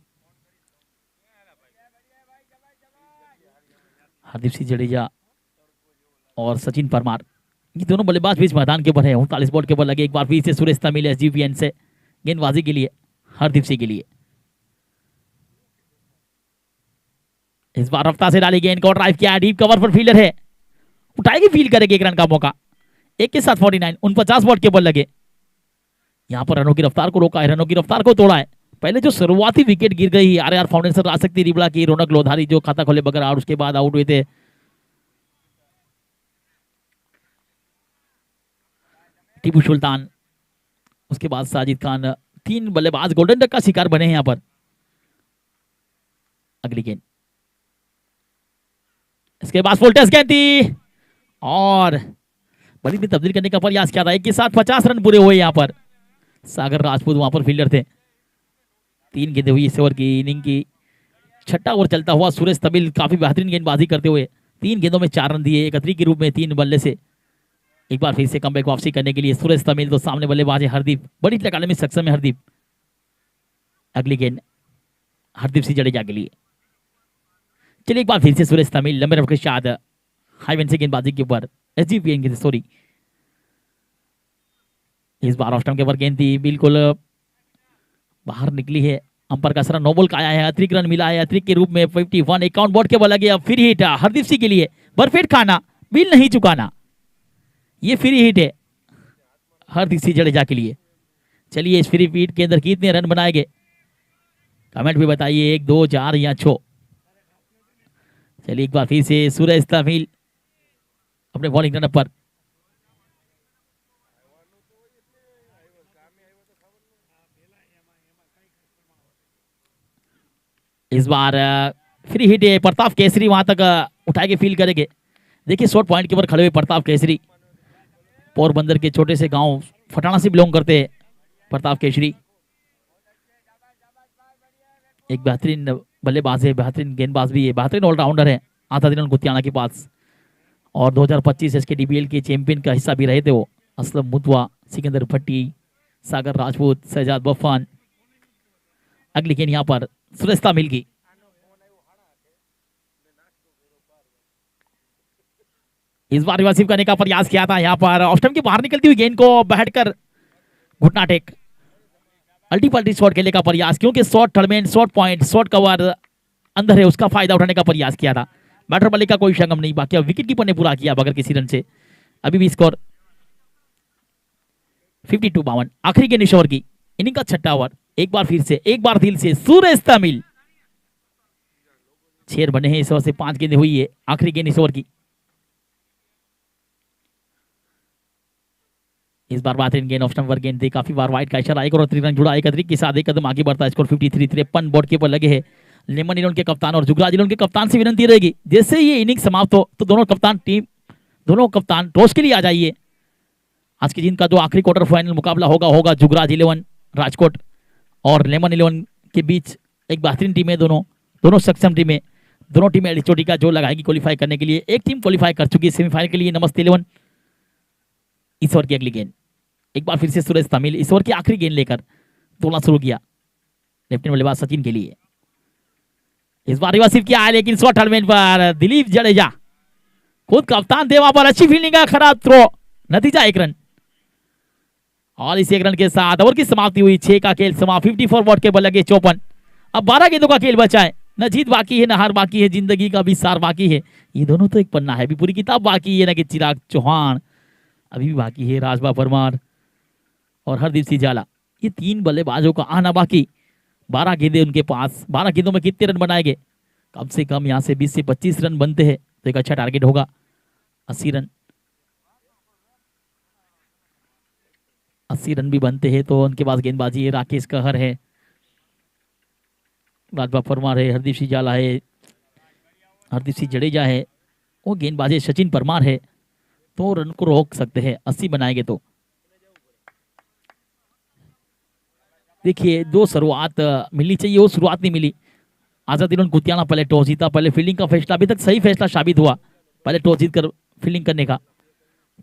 हरदीप सिंह जडेजा और सचिन परमार, ये दोनों बल्लेबाज बीच मैदान के ऊपर है। 39 बॉल के ऊपर लगे। एक बार फिर से सुरेश तमिल SGPN से गेंदबाजी के लिए, हरदीप सिंह के लिए। इस बार रफ्तार से डाली गेंद को ड्राइव किया, डीप कवर पर फील्डर है, उठाएगी, फील करेगी, एक रन का मौका, एक के साथ 49। 49 बॉल के ऊपर लगे। यहां पर रनों की रफ्तार को रोका है, रनों की रफ्तार को तोड़ा है। पहले जो शुरुआती विकेट गिर गई RR फाउंडेशन राज शक्ति रिबड़ा की, रौनक लोधारी जो खाता खोले बगैर और उसके बाद आउट हुए थे। टीपू सुल्तान, उसके बाद साजिद खान, 3 बल्लेबाज गोल्डन डक का शिकार बने हैं यहां पर। अगली गेंद इसके बाद फुल टेस्ट गेंद थी और बड़ी में तब्दील करने का प्रयास किया था। एक के साथ 50 रन पूरे हुए यहाँ पर। सागर राजपूत वहां पर फील्डर थे। 3 गेंदें हुई इस ओवर की इनिंग की। छठा ओवर चलता हुआ सुरेश तमिल काफी बेहतरीन गेंदबाजी करते हुए 3 गेंदों में 4 रन दिए, एकत्री के रूप में 3 बल्ले से। एक बार फिर से कमबैक वापसी करने के लिए सुरेश तमिल, तो सामने बल्लेबाज है हरदीप। बड़ी लगाने में सक्षम है हरदीप। अगली गेंद हरदीप सिंह जडेजा के लिए। चलिए एक बार फिर से सुरेश तमिल लंबे रफ के साथ हाईवेन से गेंदबाजी के ऊपर एसजीपीएन सॉरी इस बार ऑफ स्टंप के ऊपर गेंद थी, बिल्कुल बाहर निकली है। अंपायर का सरा नो बॉल का आया है। अतिरिक्त रन मिला है अतिरिक्त के रूप में 51। अकाउंट बोर्ड के बल लगे। अब फ्री हिट हरदीप सिंह के लिए। बरफेट खाना, बिल नहीं चुकाना, ये फ्री हिट है हरदीप सिंह जडेजा के लिए। चलिए इस फ्री हिट के अंदर कितने रन बनाए गए कमेंट भी बताइए, 1 2 4 या 6। चलिए एक बार फिर से सुरेश तमिल अपने बॉलिंग रन पर। इस बार फ्री हिट है। प्रताप केसरी वहां तक उठा के फील करेंगे। देखिए शॉर्ट पॉइंट के ऊपर खड़े हुए प्रताप केसरी, पोरबंदर के छोटे से गांव फटाना से बिलोंग करते हैं प्रताप केसरी। एक बेहतरीन बल्लेबाज है, बेहतरीन गेंदबाज भी है, बेहतरीन ऑलराउंडर है। आता दिन गुतियाना के पास और 2025 एसके डीबीएल के चैंपियन का हिस्सा भी रहे थे वो। असलम मुतवा, सिकंदर भट्टी, सागर राजपूत, शहजाद बफान। अगली गेंद यहाँ पर सुरेश तमिल की। इस बार रिवर्सिव करने का प्रयास किया था यहाँ पर। ऑफ स्टंप के बाहर निकलती हुई गेंद को बैठकर घुटना टेक अल्टी पल्टी शॉट खेलने का प्रयास, क्योंकि short term end, short point, short cover अंदर है, उसका फायदा उठाने का प्रयास किया था। बैटर बल्ले का कोई शंगम नहीं, बाकी विकेट कीपर ने पूरा किया बगैर किसी रन से। अभी भी स्कोर 52-52। आखिरी गेंद इस ओवर की, इनिंग का छठा ओवर। एक बार फिर से, एक बार दिल से सुरेश तमिल। 6 बने हैं इस ओवर से, 5 गेंदें हुई है। आखिरी गेंद इस ओवर की। इस बार बेहतरीन गेंद ऑफ स्टंप पर गेंद थी, काफी बार वाइड का इशारा। एक और अतिरिक्त रन जुड़ा, एक अतिरिक्त के साथ एक कदम आगे बढ़ता है। स्कोर 53। 53 बोर्ड के ऊपर लगे हैं लेमन इलोन के कप्तान और जुगराज इलोन के कप्तान से विनती रहेगी, जैसे ये इनिंग समाप्त हो तो दोनों कप्तान टॉस के लिए आ जाइए। आज के दिन का जो आखिरी क्वार्टर फाइनल मुकाबला होगा जुगराज 11 राजकोट और लेमन 11 के बीच। एक बेहतरीन टीम है, दोनों सक्षम टीम है। दोनों टीमें एडिचोटी का जो लगाएगी क्वालिफाई करने के लिए। एक टीम क्वालिफाई कर चुकी है सेमीफाइनल के लिए, नमस्ते 11। इस ओवर की अगली गेंद, एक बार फिर से सुरेश तमिल इस ओवर की आखिरी गेंद लेकर तोड़ना शुरू किया लेफ्टिनेंट बल्लेबाज सचिन के लिए। इस बार रिवर्सिव किया है, लेकिन शॉर्ट टर्मेंट पर दिलीप जडेजा खुद कप्तान थे वहां पर। अच्छी फील्डिंग का खराब थ्रो, नतीजा 1 रन। और इस 1 रन के साथ ओवर की समाप्ति हुई। 6 का खेल समाप्त। 54 बॉट के बल लगे 54। अब 12 गेंदों का खेल बचा है। न जीत बाकी है, न हार बाकी है, जिंदगी का भी सार बाकी है। ये दोनों तो एक पन्ना है, अभी पूरी किताब बाकी है। ना कि चिराग चौहान अभी भी बाकी है, राजबा परमार और हरदीप सिंह झाला, ये 3 बल्लेबाजों का आना बाकी। 12 गेंदें उनके पास। 12 गेंदों में कितने रन बनाएंगे? कम से कम यहाँ से 20 से 25 रन बनते हैं तो एक अच्छा टारगेट होगा। 80 रन, 80 रन भी बनते हैं तो उनके पास गेंदबाजी है। राकेश कहर है, राजबा परमार है, हरदीप सिंह झाला है, हरदीप सिंह जडेजा है, वो गेंदबाजी सचिन परमार है, तो रन को रोक सकते हैं 80 बनाएंगे तो। देखिए जो शुरुआत मिलनी चाहिए वो शुरुआत नहीं मिली। आजाद इन्होंने गुतियाना पहले टॉस जीता, पहले फील्डिंग का फैसला अभी तक सही फैसला साबित हुआ, पहले टॉस जीत कर फील्डिंग करने का,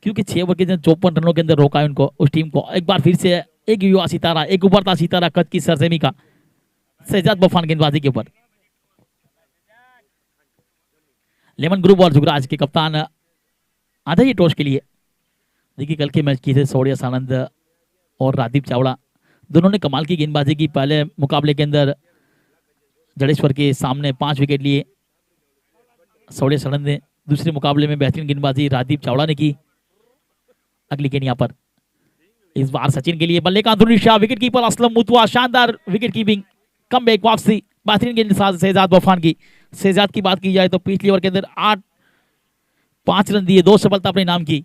क्योंकि 6 ओवर के 54 रनों के अंदर रोका है उनको, उस टीम को। एक बार फिर से एक युवा सितारा, एक उभरता सितारा कद की सरजमी का शहजाद बफान गेंदबाजी के ऊपर। लेमन ग्रुप और जुगराज के कप्तान आ जाइए टॉस के लिए। देखिए कल के मैच किए थे शौर्य सानंद और रादीप चावड़ा, दोनों ने कमाल की गेंदबाजी की। पहले मुकाबले के अंदर जडेश्वर के सामने 5 विकेट लिए शौर्य सानंद ने। दूसरे मुकाबले में बेहतरीन गेंदबाजी रादीप चावड़ा ने की। अगली गेंद यहाँ पर इस बार सचिन के लिए, बल्ले का अंदरूनी शाह, विकेट कीपर असलम मुतवा, शानदार विकेट कीपिंग, कम बैक वापसी, बेहतरीन गेंद शहजाद बफान की। शहजाद की बात की जाए तो पिछली ओवर के अंदर 5 रन दिए, 2 सफलता अपने नाम की।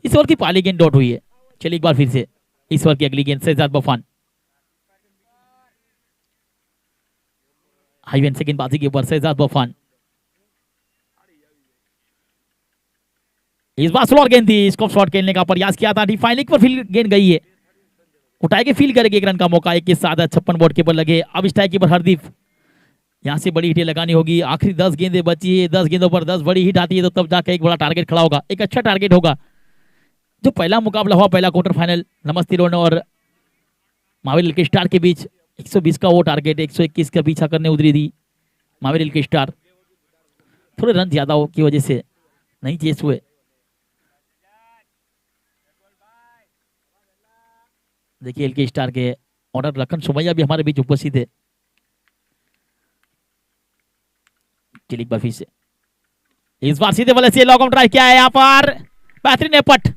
इस ओवर की पहली गेंद डॉट हुई है। चलिए एक बार फिर से इस ओवर की अगली गेंद शहजाद बफान, हाईवेन से गेंदबाजी के ऊपर शहजाद बफान। इस बार स्लोअर गेंद थी, स्कोप शॉट खेलने का प्रयास किया था, डिफाइनिंग पर फील्ड गेंद गई है, उठाए के फील करेगी, एक रन का मौका 21 56 बॉट के ऊपर लगे। अब स्ट्राइक कीपर हरदीप, यहाँ से बड़ी हिटें लगानी होगी, आखिरी 10 गेंदें बची है, 10 गेंदों पर 10 बड़ी हिट आती है तो तब जाकर एक बड़ा टारगेट खड़ा होगा, एक अच्छा टारगेट होगा। जो पहला मुकाबला हुआ, पहला क्वार्टर फाइनल नमस्ते रोन और महावीर के स्टार के बीच, 120 का वो टारगेट 121 का पीछा करने उतरी थी महावीर के स्टार, थोड़े रन ज्यादा हो की वजह से नहीं चेस हुए। देखिए एल के स्टार के ऑनर लखन सुमैया भी हमारे बीच उपस्थित है। चलिए एक बार फिर से, इस बार सीधे वाले से लॉग ऑन ट्राई किया है, यहाँ पर बेहतरीन एपट,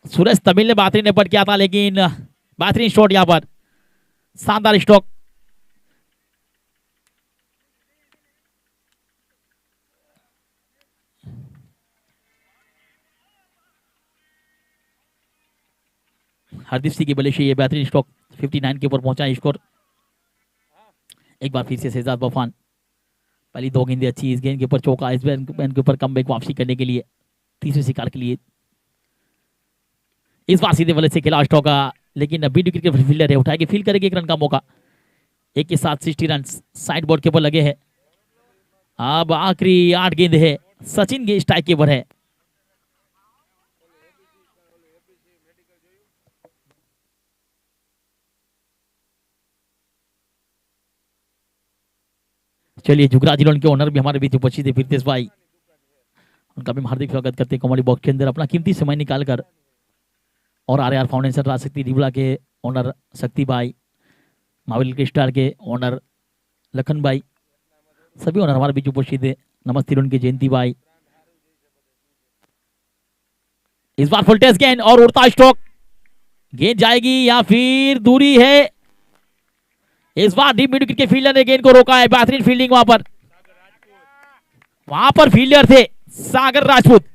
सूरज तमिल ने बेहतरीन एपट किया था, लेकिन बेहतरीन शॉट यहाँ पर, शानदार स्ट्रोक। हरदीप सिंह की बल्ले से ये बेहतरीन स्ट्रोक, 59 के ऊपर पहुंचा स्कोर। एक बार फिर से शहजाद बफान, पहली 2 गेंदें अच्छी, इस गेंद के ऊपर चौका, इस गेंद के ऊपर कमबैक वापसी करने के लिए, तीसरे शिकार के लिए। इस बार सीधे बल्ले से खेला स्टॉक, लेकिन बीट विकेट के फील्डर है, उठाएगी फील करेगी, एक रन का मौका, एक के साथ 60 रन साइड बोर्ड के ऊपर लगे हैं। अब आखिरी 8 गेंद है, सचिन के स्ट्राइक के ऊपर है। चलिए जुगराज जिलोन के ओनर भी हमारे बीच उपस्थित है, फिरतेश भाई, उनका भी हार्दिक स्वागत करते हैं कॉमेडी बॉक्स के अंदर, अपना कीमती समय निकालकर। और आर फाउंडेशन राजशक्ति रिवला के ओनर शक्ति भाई, महावीर के स्टार के ओनर लखन भाई, सभी ओनर हमारे बीच उपस्थित है। नमस्ते उनके जयंती भाई। इस बार फुल टेस्ट गेंद और उड़ता स्ट्रोक, गेंद जाएगी या फिर दूरी है, इस बार डीप मिड विकेट के फील्डर ने गेंद को रोका है, बेहतरीन फील्डिंग वहां पर फील्डर थे सागर राजपूत।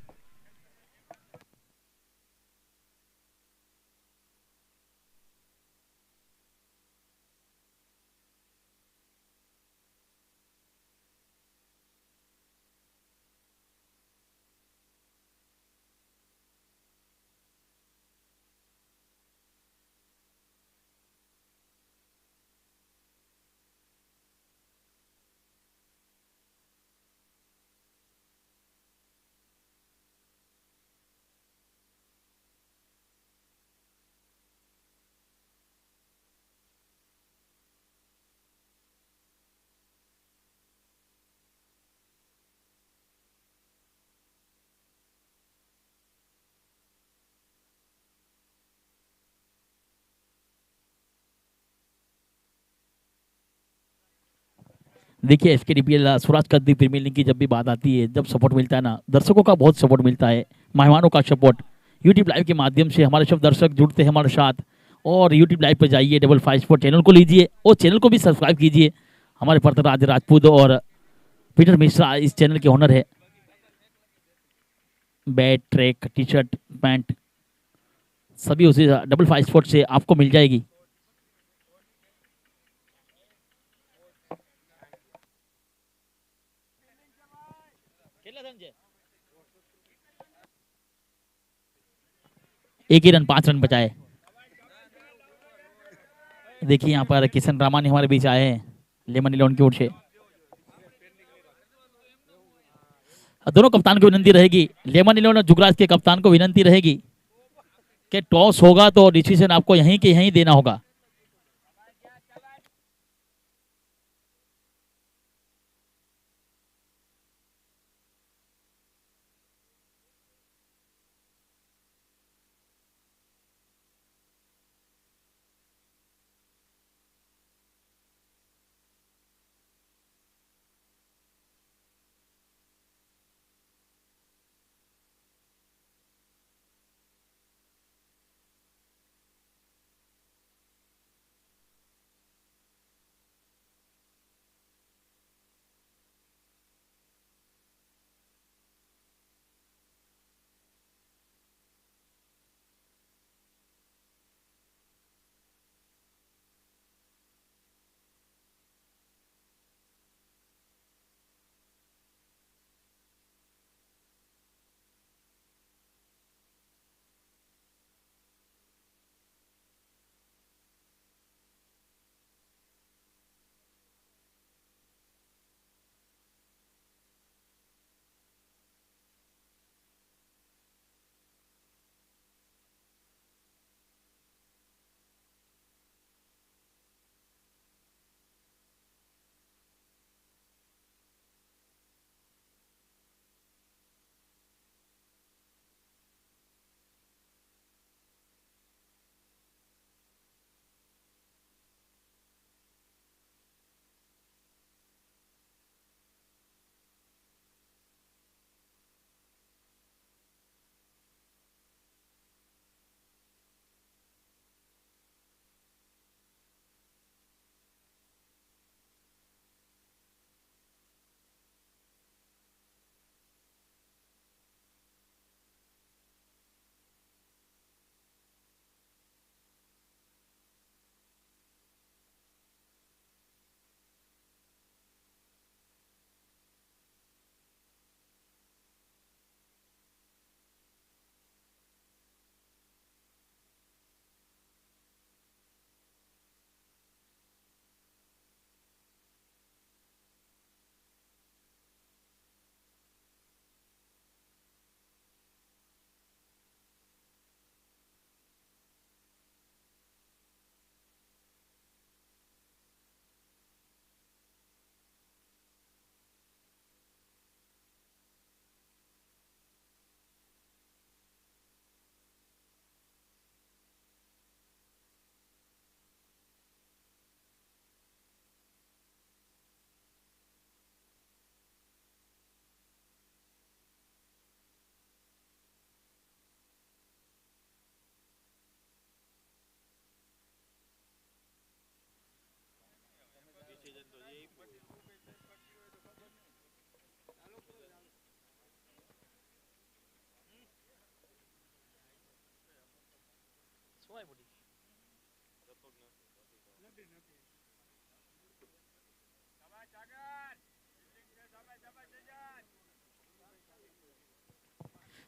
देखिए एफके डीपीएल स्वराज कद्दी प्रीमियर लीग की जब भी बात आती है, जब सपोर्ट मिलता है ना, दर्शकों का बहुत सपोर्ट मिलता है, मेहमानों का सपोर्ट, यूट्यूब लाइव के माध्यम से हमारे सब दर्शक जुड़ते हैं हमारे साथ। और यूट्यूब लाइव पर जाइए, 555 स्पोर्ट चैनल को लीजिए और चैनल को भी सब्सक्राइब कीजिए। हमारे परतराज राजपूत और पीटर मिश्रा इस चैनल के ओनर है। Bat, track, T shirt, pant सभी उसे 555 स्पोर्ट से आपको मिल जाएगी। एक ही रन, 5 रन बचाए। देखिए यहाँ पर किशन रामानी हमारे बीच आए हैं लेमन इलेवन की ओर से। दोनों कप्तान को विनंती रहेगी, लेमन इलेवन और जुगराज के कप्तान को विनंती रहेगी कि टॉस होगा तो डिसीजन आपको यहीं के यहीं देना होगा।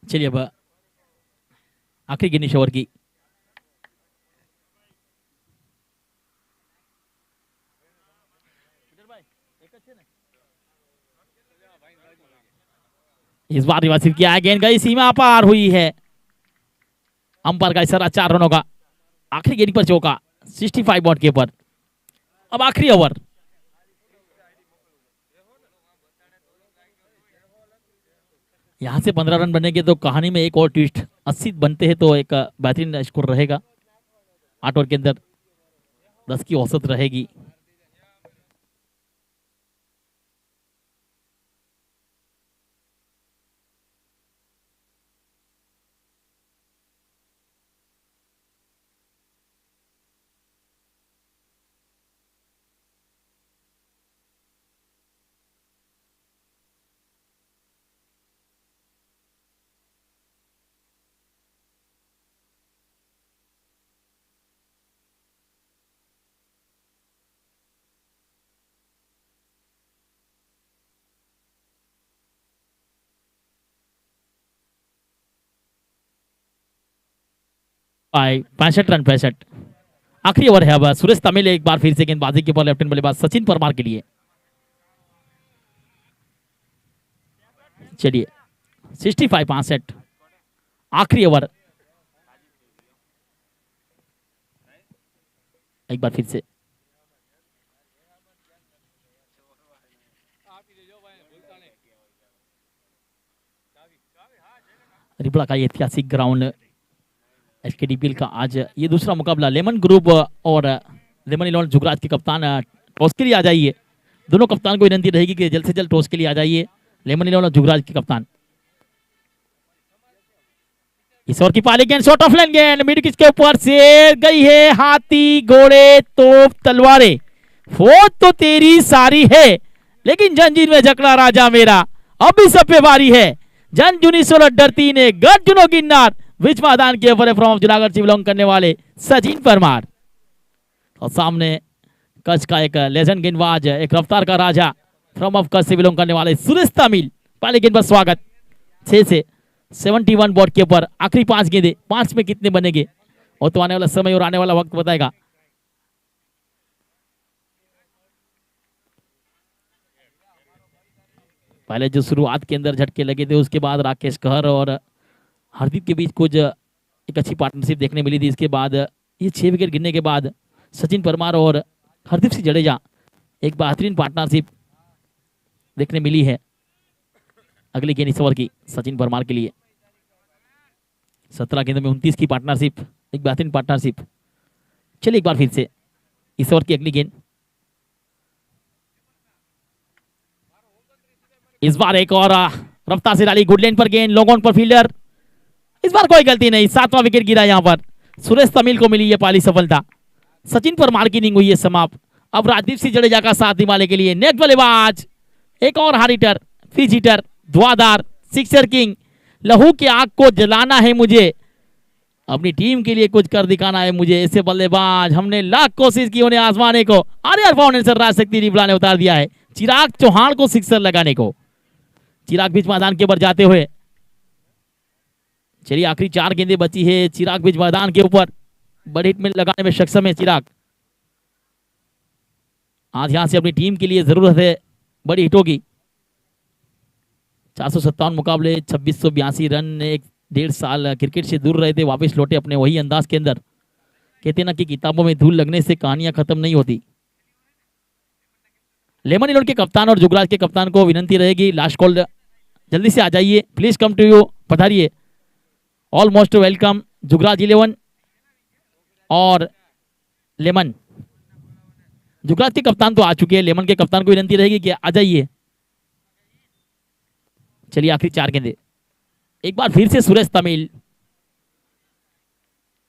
चलिए अब आखिरी गेंद इस ओवर की। इस बार रिवर्सिव किया है, गेंद गई सीमा पार हुई है। अंपायर का इशारा 4 रनों का। आखिरी गेंद पर चौका 65 बॉट के ऊपर। अब आखिरी ओवर। यहां से 15 रन बनेंगे तो कहानी में एक और ट्विस्ट, 80 बनते हैं तो एक बेहतरीन स्कोर रहेगा। 8 ओवर के अंदर 10 की औसत रहेगी। By 65 run 65। आखिरी ओवर है अब। सुरेश तमिल एक बार फिर से गेंदबाजी के ऊपर लेफ्टिनेंट बल्लेबाज सचिन परमार के लिए। चलिए 65 65। आखिरी ओवर। एक बार फिर से रिपड़ा का ऐतिहासिक ग्राउंड एचकेडीपीएल का आज ये दूसरा मुकाबला। लेमन ग्रुप और लेमन इलेवन जुगराज के कप्तान टॉस के लिए आ जाइए। दोनों कप्तान को विनती रहेगी कि जल्द से जल्द टॉस के लिए आ जाइए। लेमन इलेवन और जुगराज के कप्तान। इस ओवर की पहली गेंद शॉर्ट ऑफ लाइन गेंद मिड पिच के ऊपर से गई है। हाथी घोड़े तोप तलवारें फौज तो तेरी सारी है, लेकिन जंजीर में जकड़ा राजा मेरा। अब भी सब पे बारी है। जनजुनी सोलह डरती ने गर्जुनो गिन्नार। बीच मैदान के ऊपर फ्रॉम जूनागढ़ से बिलोंग करने वाले सचिन परमार और सामने कच्छ का एक लेजेंड गेंदबाज, एक रफ्तार का राजा फ्रॉम ऑफ कच्छ से बिलोंग करने वाले सुरेश तमिल। पहले गेंद पर स्वागत 6 से 71 बॉट के ऊपर। आखिरी 5 गेंदे, 5 में कितने बनेंगे और तो आने वाला समय और आने वाला वक्त बताएगा। पहले जो शुरुआत के अंदर झटके लगे थे, उसके बाद राकेश कहर और हरदीप के बीच कुछ एक अच्छी पार्टनरशिप देखने मिली थी। इसके बाद ये 6 विकेट गिरने के बाद सचिन परमार और हरदीप सिंह जडेजा एक बेहतरीन पार्टनरशिप देखने मिली है। अगली गेंद इस ओवर की सचिन परमार के लिए। 17 गेंदों में 29 की पार्टनरशिप, एक बेहतरीन पार्टनरशिप। चलिए एक बार फिर से इस ओवर की अगली गेंद। इस बार एक और रफ्तार से डाली, गुड लेन पर गेंद, लॉन्ग ऑन पर फील्डर। इस बार कोई गलती नहीं, 7वां विकेट गिरा यहां पर। सुरेश तमिल को मिली है पहली सफलता। सचिन परमार की इनिंग हुई है समाप्त। अब राजदीप सिंह जडेजा का साथ दिवाले के लिए नेक्स्ट बल्लेबाज। एक और हार्ड हिटर, फिज हिटर, धुआंधार, सिक्सर किंग। लहू की आग को जलाना है मुझे, अपनी टीम के लिए कुछ कर दिखाना है मुझे। ऐसे बल्लेबाज हमने लाख कोशिश की उन्हें आजमाने को। आर्यर फाउंडेशन राजशक्ति रिबला ने उतार दिया है चिराग चौहान को सिक्सर लगाने को। चिराग बीच मैदान के ऊपर जाते हुए। चलिए आखिरी 4 गेंदें बची है। चिराग बीच मैदान के ऊपर बड़ी हिट में लगाने में सक्षम है चिराग। आज यहां से अपनी टीम के लिए जरूरत है बड़ी हिटों की। 457 मुकाबले, 2682 रन। एक 1.5 साल क्रिकेट से दूर रहे थे, वापस लौटे अपने वही अंदाज के अंदर। कहते ना कि किताबों में धूल लगने से कहानियां खत्म नहीं होती। लेमन इलेवन के कप्तान और जुगराज के कप्तान को विनती रहेगी, लास्ट कॉल जल्दी से आ जाइए, प्लीज कम टू यू, पधारिए। ऑलमोस्ट वेलकम जुगराज 11 और लेमन। जुगराज के कप्तान तो आ चुके हैं, लेमन के कप्तान को विनती रहेगी कि आ जाइए। चलिए आखिरी 4 गेंदें। एक बार फिर से सुरेश तमिल।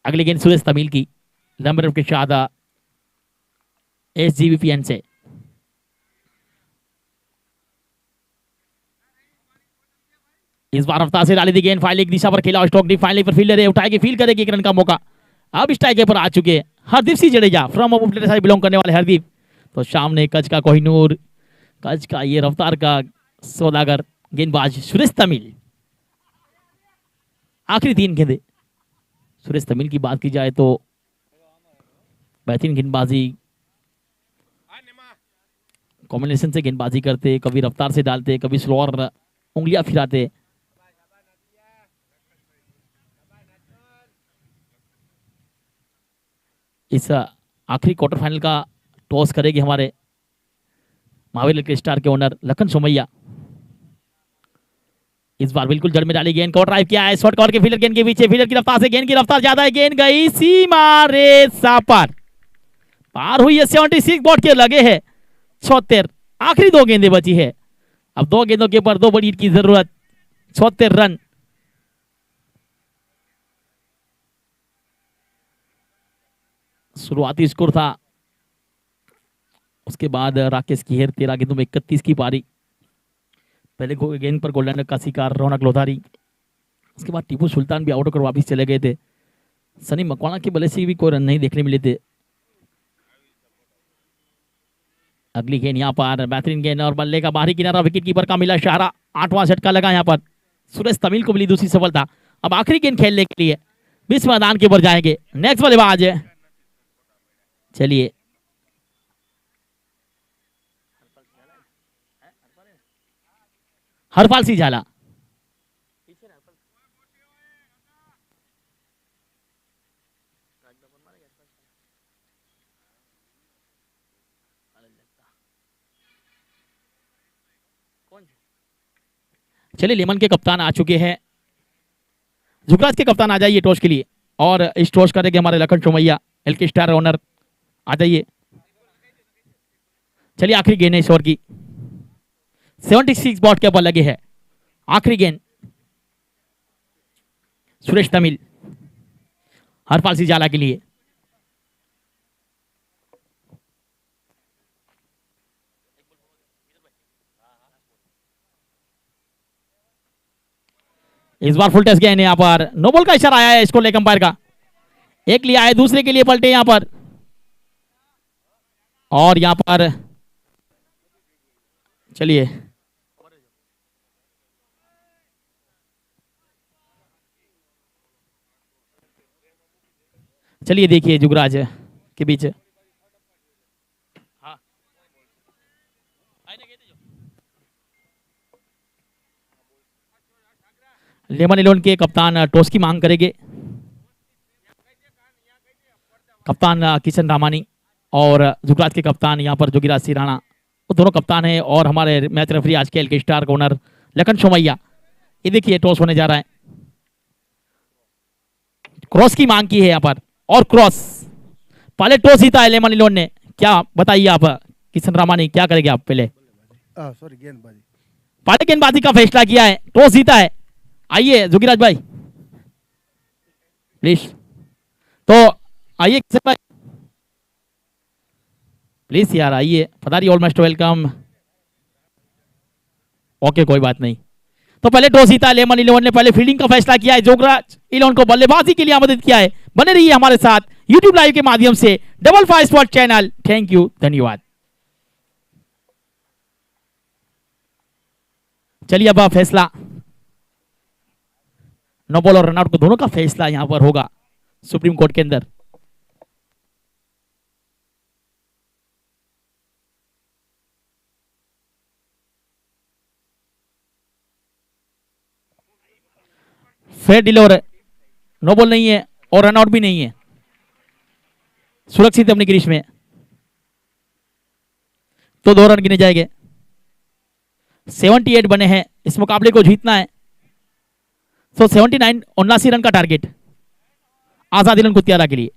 अगली गेंद सुरेश तमिल की लंबे के साथ SGVPN से। इस बार रफ्तार से डाली थी गेंद, फाइल एक दिशा पर खेला, स्ट्रोक डी फाइनली पर फील्डर है, उठाएगी, फील करेगी, एक रन का मौका। अब स्ट्राइक पर आ चुके हैं Hardeep Singh Jadeja, from player side belong करने वाले हरदीप। तो सामने कच का कोहिनूर, कच का ये रफ्तार का सौदागर गेंदबाज सुरेश तमिल। आखिरी 3 गेंदे सुरेश तमिल की बात की जाए तो बेहतरीन गेंदबाजी, कॉम्बिनेशन से गेंदबाजी करते, कभी रफ्तार से डालते, कभी स्लोअर उंगलियां फिराते। इस आखिरी क्वार्टर फाइनल का टॉस करेगी हमारे महावीर के स्टार के ओनर लखन सोमैया। इस बार बिल्कुल जड़ में डाली गेंद को ड्राइव किया है, शॉर्ट कवर के फील्डर गेंद के पीछे, फील्डर की रफ्तार से गेंद की रफ्तार ज्यादा है, गेंद गई सीमा रेसा पर, पार हुई है 76 बॉट के लगे है 76। आखिरी 2 गेंदें बची है, अब 2 गेंदों के ऊपर 2 बड़ी की जरूरत, 76 रन। शुरुआती स्कोर था, उसके बाद राकेश की हेर 13 गेंदों में 31 की पारी। पहले गेंद पर गोल्डन का शिकार रौनक लोधारी, उसके बाद टीपू सुल्तान भी आउट होकर वापस चले गए थे। सनी मकवाना के बल्ले से भी कोई रन नहीं देखने मिले थे। अगली गेंद यहाँ पर बेहतरीन गेंद और बल्ले का बाहरी किनारा, विकेट कीपर का मिला इशारा, 8वां झटका लगा यहाँ पर, सुरेश तमिल को मिली दूसरी सफलता। अब आखिरी गेंद खेलने के लिए बीच मैदान के ऊपर जाएंगे नेक्स्ट बल्लेबाज। चलिए हरपाल सिंह झाला, चलिए लेमन के कप्तान आ चुके हैं, जुगराज के कप्तान आ जाइए टॉस के लिए, और इस टॉस करेंगे हमारे लखन सोमैया एल के स्टार ओनर, आ जाइए। चलिए आखिरी गेंद है इस ओवर की, 76 बॉट के ऊपर लगे हैं, आखिरी गेंद सुरेश तमिल हरपाल सिंह झाला के लिए। इस बार फुल टच गेंद यहाँ पर, नो बॉल का इशारा आया है इसको लेकर अंपायर का, एक लिया है, दूसरे के लिए पलटे यहाँ पर, और यहाँ पर चलिए चलिए देखिए जुगराज के बीच लेमन इलेवन के कप्तान टॉस की मांग करेंगे, कप्तान किशन रामानी और जुगराज के कप्तान यहाँ पर जोगिराज सिंह राणा, वो दोनों कप्तान हैं, और हमारे मैच रेफरी आज के एल के स्टार ओनर लखन सोमैया। ये देखिए टॉस होने जा रहा है, क्रॉस की मांग की है यहाँ पर, और क्रॉस, पहले टॉस जीता है लेमन इलेवन ने, क्या बताइए आप किशन रामानी, क्या करेंगे आप? पहले गेंदबाजी, पहले गेंदबाजी का फैसला किया है, टॉस जीता है। आइए जोगिराज भाई प्लीज, तो आइए किशन भाई प्लीज यार आइए, पधारिए, ऑलमोस्ट वेलकम। ओके कोई बात नहीं, तो पहले टॉस जीता लेमन इलेवन ने, पहले फील्डिंग का फैसला किया है, जोगराज इलेवन को बल्लेबाजी के लिए आमंत्रित किया है। बने रहिए हमारे साथ यूट्यूब लाइव के माध्यम से, double five spot channel. Thank you, धन्यवाद। चलिए अब फैसला, नो बॉल और रनआउट को दोनों का फैसला यहां पर होगा सुप्रीम कोर्ट के अंदर। फेयर डिलीवर, नो बॉल नहीं है और रनआउट भी नहीं है, सुरक्षित अपनी क्रीज में, तो 2 रन गिने जाएंगे। 78 बने हैं, इस मुकाबले को जीतना है, तो 79 79 रन का टारगेट आजाद इलन कुतियाला के लिए।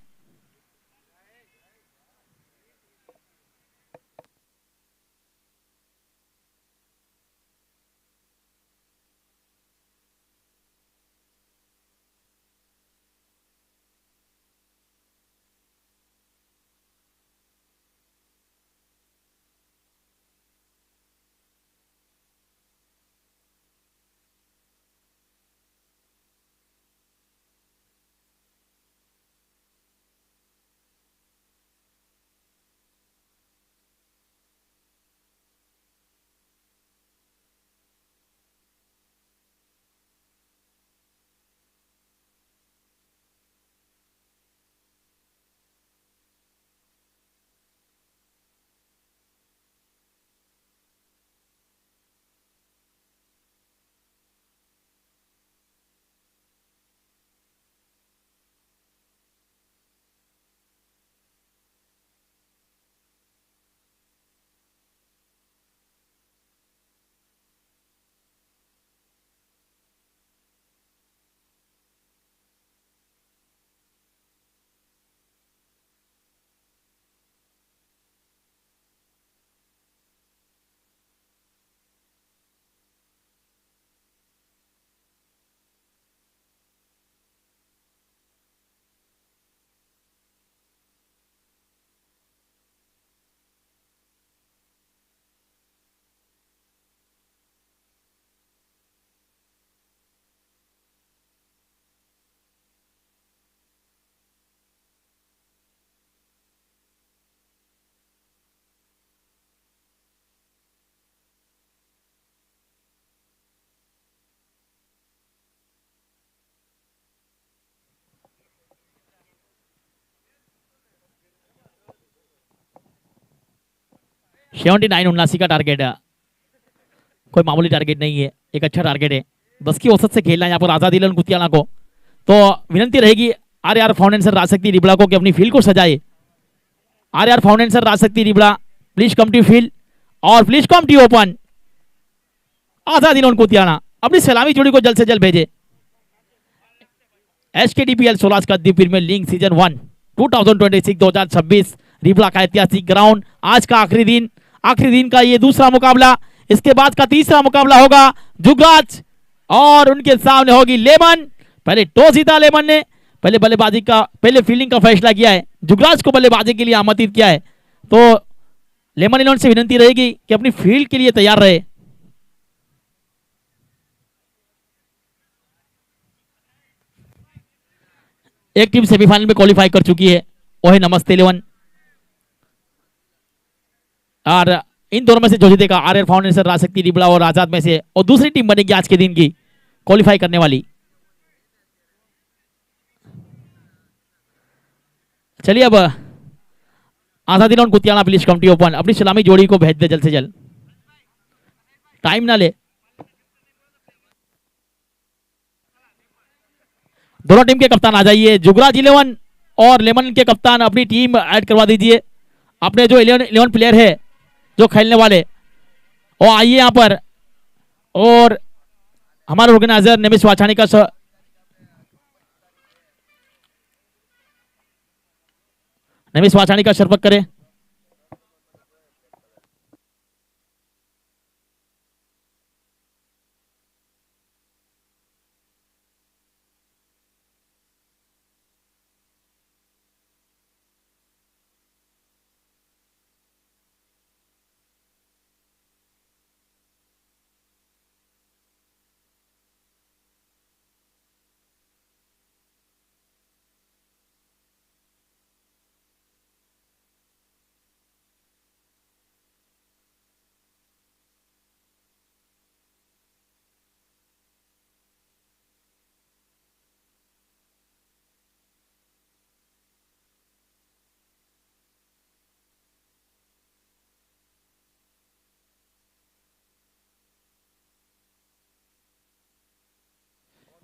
79 79 का टारगेट है, कोई मामूली टारगेट नहीं है, एक अच्छा टारगेट है। 10 की औसत से खेलना है यहाँ पर आजादी लन कुतियाना को। तो विनंती रहेगी आर फाउंडेशन राजशक्ति रिबड़ा को कि अपनी फील्ड को सजाए। R foundation Rajshakti Ribda, please come to field और प्लीज कम टू ओपन। आजादी लन कुतियाना अपनी सलामी जोड़ी को जल्द से जल्द भेजे। एचकेडीपीएल सोलाज का द्वीप प्रीमियर लीग सीजन 1 2026 रिबड़ा का ऐतिहासिक ग्राउंड, आज का आखिरी दिन का ये दूसरा मुकाबला। इसके बाद का तीसरा मुकाबला होगा जुगराज और उनके सामने होगी लेमन। पहले टॉस जीता लेमन ने, पहले फील्डिंग का फैसला किया है, जुगराज को बल्लेबाजी के लिए आमंत्रित किया है। तो लेमन इलेवन से विनती रहेगी कि अपनी फील्ड के लिए तैयार रहे। एक टीम सेमीफाइनल में क्वालिफाई कर चुकी है, वो है नमस्ते 11। और इन दोनों में से जो जीतेगा आर फाउंडेशन राजशक्ति रिबड़ा और आजाद में से, और दूसरी टीम बनेगी आज के दिन की क्वालिफाई करने वाली। चलिए अब आजादी लॉन कुतियाना प्लीज कम टू ओपन, अपनी सलामी जोड़ी को भेज दे जल्द से जल्द, टाइम ना ले। दोनों टीम के कप्तान आ जाइए, जुगराज 11 और लेमन के कप्तान अपनी टीम ऐड करवा दीजिए। अपने जो 11 प्लेयर है जो खेलने वाले, वो आइए यहाँ पर। और हमारे ऑर्गेनाइजर निमिष वाछानी का शरपक करे।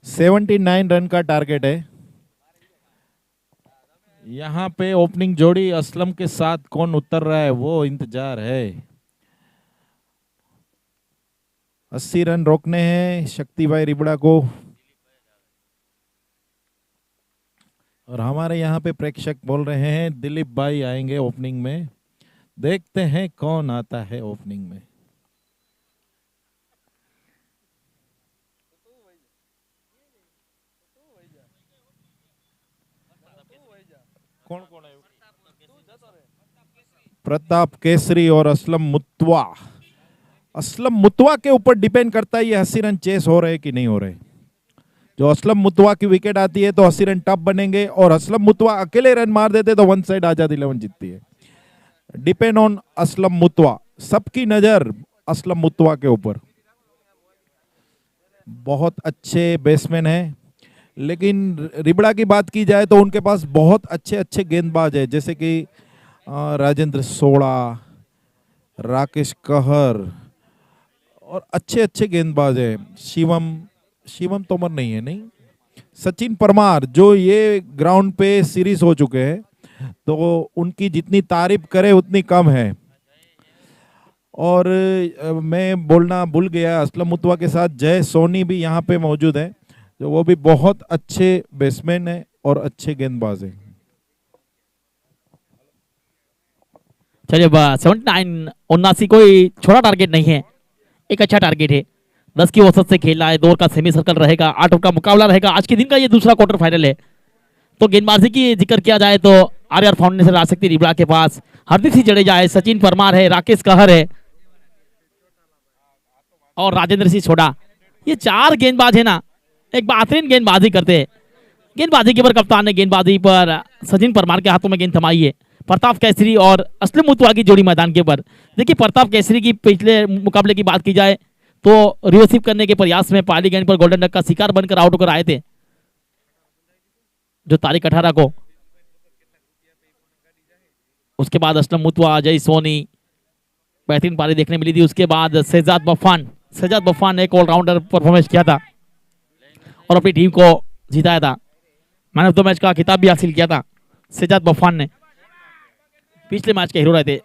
सेवेंटी 79 रन का टारगेट है। यहाँ पे ओपनिंग जोड़ी असलम के साथ कौन उतर रहा है वो इंतजार है। 80 रन रोकने हैं शक्ति भाई रिबड़ा को। और हमारे यहाँ पे प्रेक्षक बोल रहे हैं दिलीप भाई आएंगे ओपनिंग में, देखते हैं कौन आता है ओपनिंग में। कौन कौन है? प्रताप केसरी और असलम मुतवा। असलम मुतवा के ऊपर डिपेंड करता है ये 80 रन चेस हो रहे कि नहीं हो रहे। जो असलम मुतवा की विकेट आती है तो 80 रन टफ बनेंगे, और असलम मुतवा अकेले रन मार देते तो वन साइड आजाद 11 जीतती है। डिपेंड ऑन असलम मुतवा, सबकी नजर असलम मुतवा के ऊपर। बहुत अच्छे बैट्समैन हैं, लेकिन रिबड़ा की बात की जाए तो उनके पास बहुत अच्छे अच्छे गेंदबाज है, जैसे कि राजेंद्र सोड़ा, राकेश कहर, और अच्छे अच्छे गेंदबाज हैं। शिवम तोमर नहीं है, नहीं, सचिन परमार, जो ये ग्राउंड पे सीरीज हो चुके हैं, तो उनकी जितनी तारीफ करे उतनी कम है। और मैं बोलना भूल गया, असलम मुतवा के साथ जय सोनी भी यहाँ पे मौजूद है, जो वो भी बहुत अच्छे बैट्समैन है और अच्छे गेंदबाज हैं। चलिए 79 79 कोई छोटा टारगेट नहीं है, एक अच्छा टारगेट है। 10 की औसत से खेलना है, 2 का सेमी सर्कल रहेगा, 8 का मुकाबला रहेगा। आज के दिन का ये दूसरा क्वार्टर फाइनल है। तो गेंदबाजी की जिक्र किया जाए तो आर फाउंडेशन राजशक्ति रिबड़ा के पास हरदीप सिंह जडेजा है, सचिन परमार है, राकेश कहर है और राजेंद्र सिंह सोडा। ये 4 गेंदबाज है ना, एक बेहतरीन गेंदबाजी करते हैं। गेंदबाजी के ऊपर कप्तान ने गेंदबाजी पर सचिन परमार के हाथों में गेंद थमाई है। प्रताप केसरी और असलम मुतवा की जोड़ी मैदान के ऊपर। देखिए प्रताप केसरी की पिछले मुकाबले की बात की जाए तो रिसीव करने के प्रयास में पहली गेंद पर गोल्डन डक का शिकार बनकर आउट होकर आए थे, जो तारीख 18 को। उसके बाद असलम मुतवा, जय सोनी, बेहतरीन पारी देखने मिली थी। उसके बाद शहजाद बफान ने एक ऑलराउंडर परफॉर्मेंस किया था और अपनी टीम को जिताया था। मैन ऑफ द मैच का खिताब भी हासिल किया था शहजाद बफान ने, पिछले मैच के हीरो रहे थे।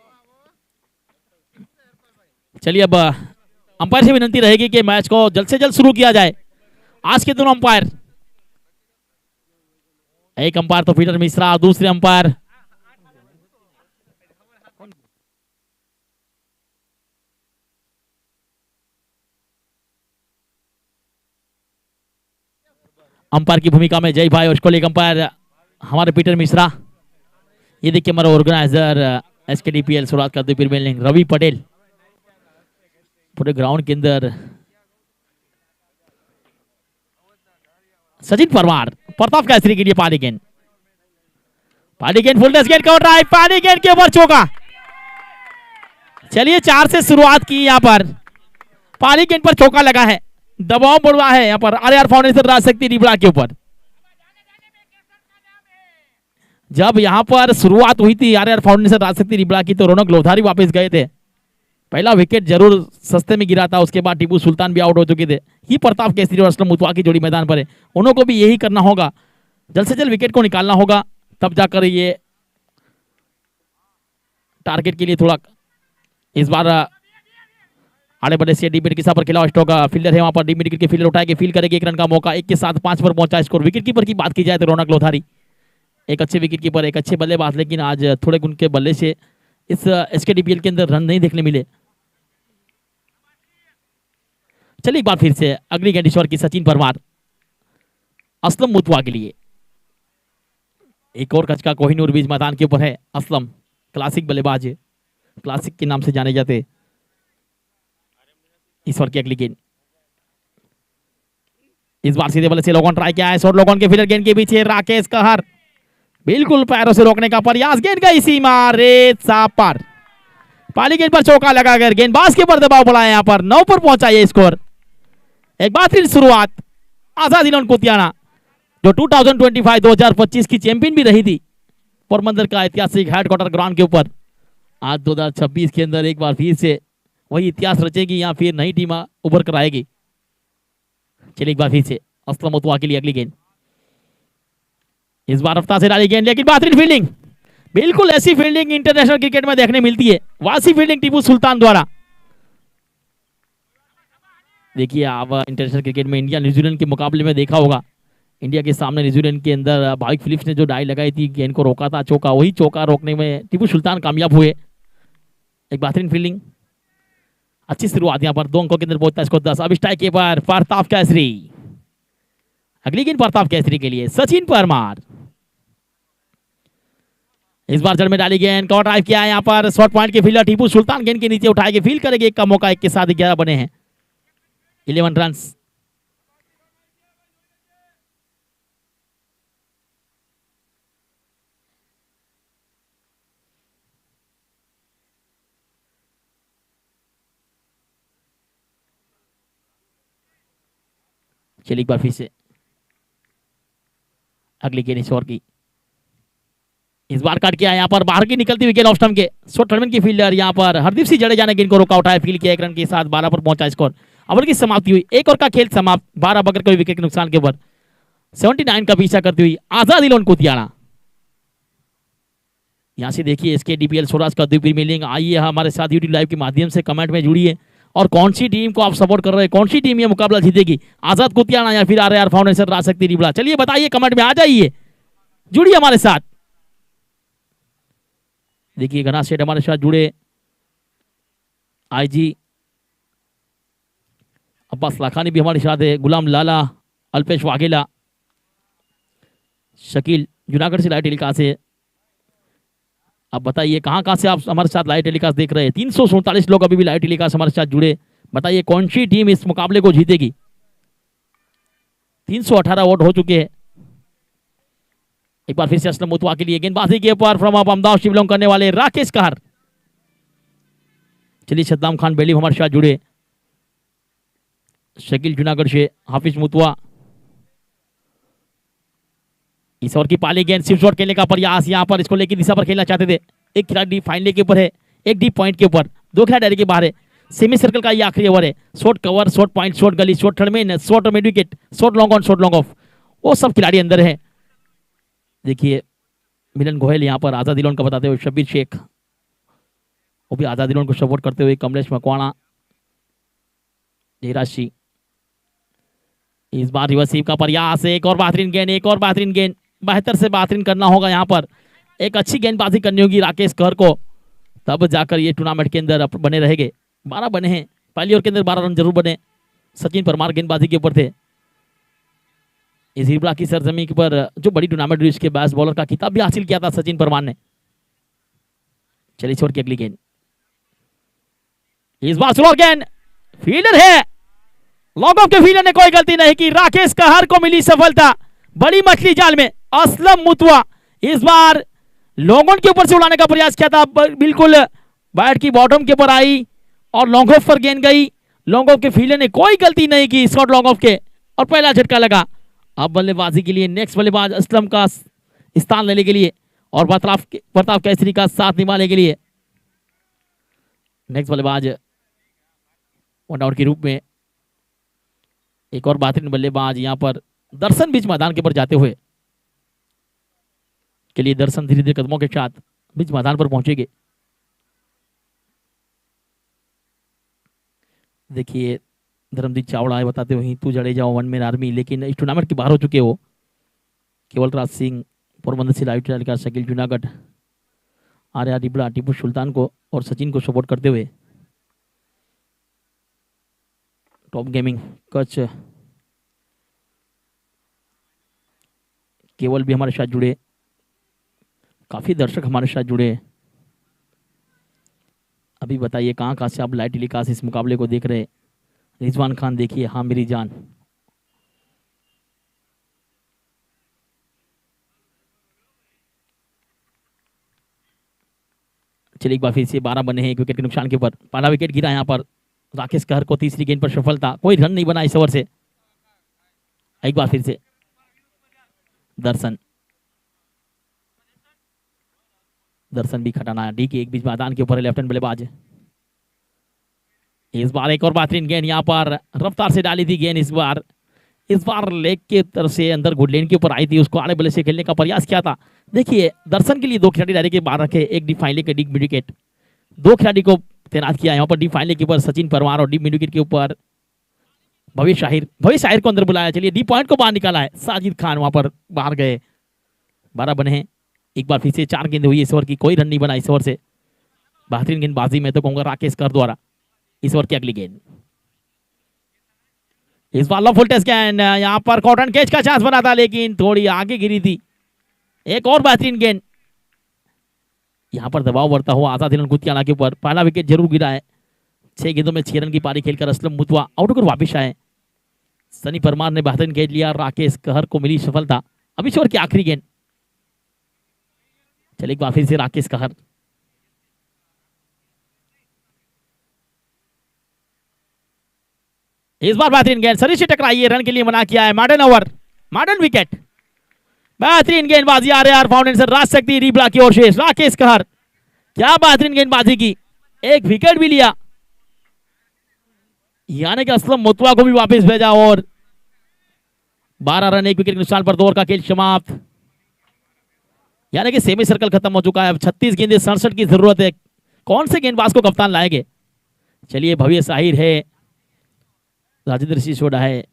चलिए अब अंपायर से विनती रहेगी कि मैच को जल्द से जल्द शुरू किया जाए। आज के दोनों अंपायर, एक अंपायर तो पीटर मिश्रा, दूसरे अंपायर अंपायर की भूमिका में जय भाई, और उसको लेकर अंपायर हमारे पीटर मिश्रा। ये देखिए हमारा ऑर्गेनाइजर एसकेडीपीएल शुरुआत करते हुए प्रीमियर रवि पटेल पूरे ग्राउंड के अंदर। सचिन परमार प्रताप केसरी के लिए पानी गेंद फुलनेस गेंद का ड्राइव, पानी गेंद के ऊपर चौका। चलिए 4 से शुरुआत की, यहाँ पर पानी गेंद पर चौका लगा है, दबाव बढ़ा है यहाँ पर आरआर फाउंडेशन राजशक्ति रिबड़ा के ऊपर। जब यहाँ पर शुरुआत हुई थी आरआर फाउंडेशन राजशक्ति रिबड़ा की तो रौनक लोधारी वापस गए थे। पहला विकेट जरूर सस्ते में गिरा था, उसके बाद टीपू सुल्तान भी आउट हो चुके थे। ही प्रताप केसरी और असलम मुतवा की जोड़ी मैदान पर है, उन्हों को भी यही करना होगा, जल्द से जल्द विकेट को निकालना होगा, तब जाकर ये टारगेट के लिए थोड़ा। इस बार आड़े बड़े से डीप मिड पर खिला स्टॉक फील्डर है, वहां पर डीप मिड के फील्डर उठाएंगे, फील्ड करेंगे, 1 रन का मौका, 1 के साथ 5 पर पहुंचा स्कोर। विकेट कीपर की बात की जाए तो रौनक लोधारी एक अच्छे विकेट कीपर, एक अच्छे बल्लेबाज, लेकिन आज थोड़े उनके बल्ले से इस एसकेडीपीएल के अंदर रन नहीं देखने मिले। चलिए एक बार फिर से अगली गेंद ईश्वर की सचिन परमार असलम मुतवा के लिए। एक और कचका कोहिनूर बीच मैदान के ऊपर है। असलम क्लासिक बल्लेबाज है, क्लासिक के नाम से जाने जाते। ईश्वर की अगली गेंद, इस बार सीधे बल्ले से लोगों ट्राई किया है, और लोगों के फील्डर गेंद के पीछे राकेश कहर बिल्कुल पैरों से रोकने का प्रयास, गेंद गई सीमा रेत सा पर, पाली गेंद पर चौका लगाकर गेंदबाज के ऊपर दबाव बढ़ाया, यहाँ पर 9 पर पहुंचा ये स्कोर। एक बेहतरीन शुरुआत आजाद इलोन कुतियाना जो 2025 की चैंपियन भी रही थी पोरबंदर का ऐतिहासिक हेडक्वार्टर ग्राउंड के ऊपर। आज 2026 के अंदर एक बार फिर से वही इतिहास रचेगी या फिर नई टीम उभर कर आएगी। चलिए एक बार फिर से असलम मुतवा के लिए अगली गेंद, इस बार रफ्तार से डाली गेंद, लेकिन बेहतरीन फील्डिंग, बिल्कुल ऐसी फील्डिंग इंटरनेशनल क्रिकेट में देखने मिलती है, वासी फील्डिंग टीपू सुल्तान द्वारा। देखिए आप इंटरनेशनल क्रिकेट में इंडिया न्यूजीलैंड के मुकाबले में देखा होगा, इंडिया के सामने न्यूजीलैंड के अंदर भाविक फिलिप्स ने जो डाई लगाई थी, गेंद को रोका था चौका, वही चौका रोकने में टीपू सुल्तान कामयाब हुए। एक बेहतरीन फील्डिंग, अच्छी शुरुआत, यहाँ पर 2 अंकों के अंदर पहुंचता है इसको 10। अब स्ट्राइक के पर प्रताप केसरी, अगली गेंद प्रताप केसरी के लिए सचिन परमार। इस बार जड़ में डाली गेंद को ड्राइव किया है, यहाँ पर शॉर्ट पॉइंट के फील्डर टीपू सुल्तान गेंद के नीचे उठाएंगे, फील्ड करेंगे, 1 का मौका, 1 के साथ 11 बने हैं, 11 रन। चलिए एक बार फिर से अगली गेंद ईश्वर की, इस बार काट किया यहाँ पर बाहर की निकलती हुई गेंद ऑफ स्टंप के शॉर्ट टर्मिन की फील्डर यहाँ पर हरदीप सिंह जडेजा ने गेंद को रोका उठाया, फील्ड किया, 1 रन के साथ 12 पर पहुंचा स्कोर। ओवर की समाप्ति हुई, 1 ओवर का खेल समाप्त, 12 बगैर कोई विकेट के नुकसान के ऊपर 79 का पीछा करती हुई आजाद इलोन कुतियाना। यहाँ से देखिए एसकेडीपीएल स्वराज का प्रीमियर लीग, आइए हमारे साथ यूट्यूब लाइव के माध्यम से कमेंट में जुड़िए और कौन सी टीम को आप सपोर्ट कर रहे हैं, कौन सी टीम ये मुकाबला जीतेगी, आजाद कुतियाना या फिर आरआर फाउंडेशन राजशक्ति रिबड़ा। चलिए बताइए, कमेंट में आ जाइए, जुड़िए हमारे साथ। देखिए घना सेठ हमारे साथ जुड़े, आईजी अब्बास लाखानी भी हमारे साथ है, गुलाम लाला, अल्पेश वाघेला, शकील जूनागढ़ से लाइव टेलीकास्ट है। अब बताइए कहां से आप हमारे साथ लाइव टेलीकास्ट देख रहे हैं। 347 लोग अभी भी लाइव टेलीकास्ट हमारे साथ जुड़े। बताइए कौन सी टीम इस मुकाबले को जीतेगी। 318 वोट हो चुके हैं। एक बार फिर से असलम मुतवा के लिए गेंदबाजी के ऊपर फ्रॉम आप अहमदाबाद से बिलोंग करने वाले राकेश कहर। चलिए सद्दाम खान बेली हमारे साथ जुड़े, शकील जूनागढ़ से, हाफिज मुतवा। इस ओवर की पाली गेंद स्विप शॉट खेलने का प्रयास, यहां पर इसको लेकर दिशा पर खेलना चाहते थे। एक खिलाड़ी फाइनल के ऊपर है, एक डीप पॉइंट के ऊपर, दो खिलाड़ी दायरे के बाहर है। सेमी सर्कल का ये आखिरी ओवर है। Shot cover, shot point, shot गली, शॉट थर्ड में, shot mid wicket, shot long on, shot long off, वो सब खिलाड़ी अंदर है। देखिए मिलन गोयल यहाँ पर आजाद इलोन का बताते हुए, शब्बीर शेख वो भी आजाद इलोन को सपोर्ट करते हुए, कमलेश मकवाणा, धीराज सिंह। इस बार रिवर्सिव का प्रयास, एक और बेहतरीन गेंद, एक और बेहतरीन गेंद, बेहतर से बेहतरीन करना होगा यहाँ पर। एक अच्छी गेंदबाजी करनी होगी राकेश कहर को, तब जाकर ये टूर्नामेंट के अंदर बने रहेंगे। 12 बने हैं, पहली ओवर के अंदर 12 रन जरूर बने। सचिन परमार गेंदबाजी के ऊपर थे। इस हिरबड़ा की सरजमी पर जो बड़ी टूर्नामेंट हुई, उसके बेस्ट बॉलर का खिताब भी हासिल किया था सचिन परमार ने। चलिए छोड़ की अगली गेंद, इस बार स्लो गेंद, फील्डर है, लॉन्ग ऑफ के फील्डर ने कोई गलती नहीं की। राकेश कहर को मिली सफलता बड़ी मछली जाल में। असलम मुतवा इस बार लॉन्ग ऑन के ऊपर से उड़ाने का प्रयास किया था, बिल्कुल बैट की बॉटम के ऊपर आई और लॉन्ग ऑफ पर गेंद गई। लॉन्ग ऑफ के फील्डर ने कोई गलती नहीं की, शॉट लॉन्ग ऑफ के, और पहला झटका लगा। अब बल्लेबाजी के लिए नेक्स्ट बल्लेबाज असलम का स्थान लेने के लिए और प्रताप केसरी का साथ निभाने के लिए नेक्स्ट बल्लेबाज वन आउट के रूप में एक और बेहतरीन बल्लेबाज यहां पर दर्शन बीच मैदान के ऊपर जाते हुए के लिए। दर्शन धीरे धीरे कदमों के साथ बीच मैदान पर पहुंचेंगे। देखिए धर्मजीत चावड़ा है बताते हुए, तू जडेजा वन मैन आर्मी, लेकिन इस टूर्नामेंट के बाहर हो चुके हो। केवल राज सिंह, पोरबंदर से लाइव का शकील जूनागढ़, आर्या रिबड़ा, टीपू सुल्तान को और सचिन को सपोर्ट करते हुए। टॉप गेमिंग कच केवल भी हमारे साथ जुड़े, काफी दर्शक हमारे साथ जुड़े। अभी बताइए कहाँ से आप लाइव टेलीकास्ट इस मुकाबले को देख रहे हैं। रिजवान खान देखिए, हाँ मेरी जान। चलिए एक बार फिर से 12 बने हैं विकेट के नुकसान के ऊपर। पहला विकेट गिरा यहाँ पर राकेश कहर को, तीसरी गेंद पर सफलता, कोई रन नहीं बना इस ओवर से। एक बार फिर से दर्शन भी खटाना, डी के एक बीच मैदान के ऊपर लेफ्ट हैंड बल्लेबाज। इस बार एक और बेहतरीन गेंद यहाँ पर रफ्तार से डाली थी गेंद। इस बार लेग के तरफ से अंदर गुड लेन के ऊपर आई थी, उसको आड़े बल्ले से खेलने का प्रयास किया था। देखिए दर्शन के लिए 2 खिलाड़ी दायरे के बाहर रखे, एक डी फाइनली के डी मिड विकेट, 2 खिलाड़ी को तैनात किया यहाँ पर। डी फाइनली के ऊपर सचिन परमार और डी मिड विकेट के ऊपर भविष्य शाहिर को अंदर बुलाया। चलिए डी पॉइंट को बाहर निकाला है, साजिद खान वहां पर बाहर गए। 12 बने हैं, एक बार फिर से 4 गेंद हुई इस ओवर की, कोई रन नहीं बना इस ओवर से। बेहतरीन गेंदबाजी मैं तो कहूंगा राकेश कहर द्वारा। इस ओवर की अगली गेंद, इस बार लो फुल टेस्ट गेंद, यहाँ पर कॉटन कैच का चांस बना था, लेकिन थोड़ी आगे गिरी थी। एक और बेहतरीन गेंद, यहाँ पर दबाव बढ़ता हुआ आजाद हिलन गुतियाना के ऊपर। पहला विकेट जरूर गिरा है। 6 गेंदों में 6 रन की पारी खेलकर असलम मुतवा आउट होकर वापिस आए। सनी परमार ने बेहतरीन गेंद लिया, राकेश कहर को मिली सफलता। अब इस ओवर की आखिरी गेंद, चलिए एक बार फिर से राकेश कहर। इस बार बेहतरीन गेंद शरीर से टकराई, रन के लिए मना किया है। मॉडर्न ओवर, मॉडर्न विकेट, बेहतरीन गेंदबाजी आ रहे हैं फाउंडेशन राज शक्ति रिबड़ा की ओर से। राकेश कहर क्या बेहतरीन गेंदबाजी की, एक विकेट भी लिया, यानी कि असलम मुतवा को भी वापस भेजा। और 12 रन 1 विकेट के नुकसान पर 2 ओवर का खेल समाप्त, यानी कि सेमी सर्कल खत्म हो चुका है। अब 36 गेंदें 67 की जरूरत है। कौन से गेंदबाज को कप्तान लाएंगे? चलिए भव्य साहिर है, राजेंद्र सिंह सोडा है,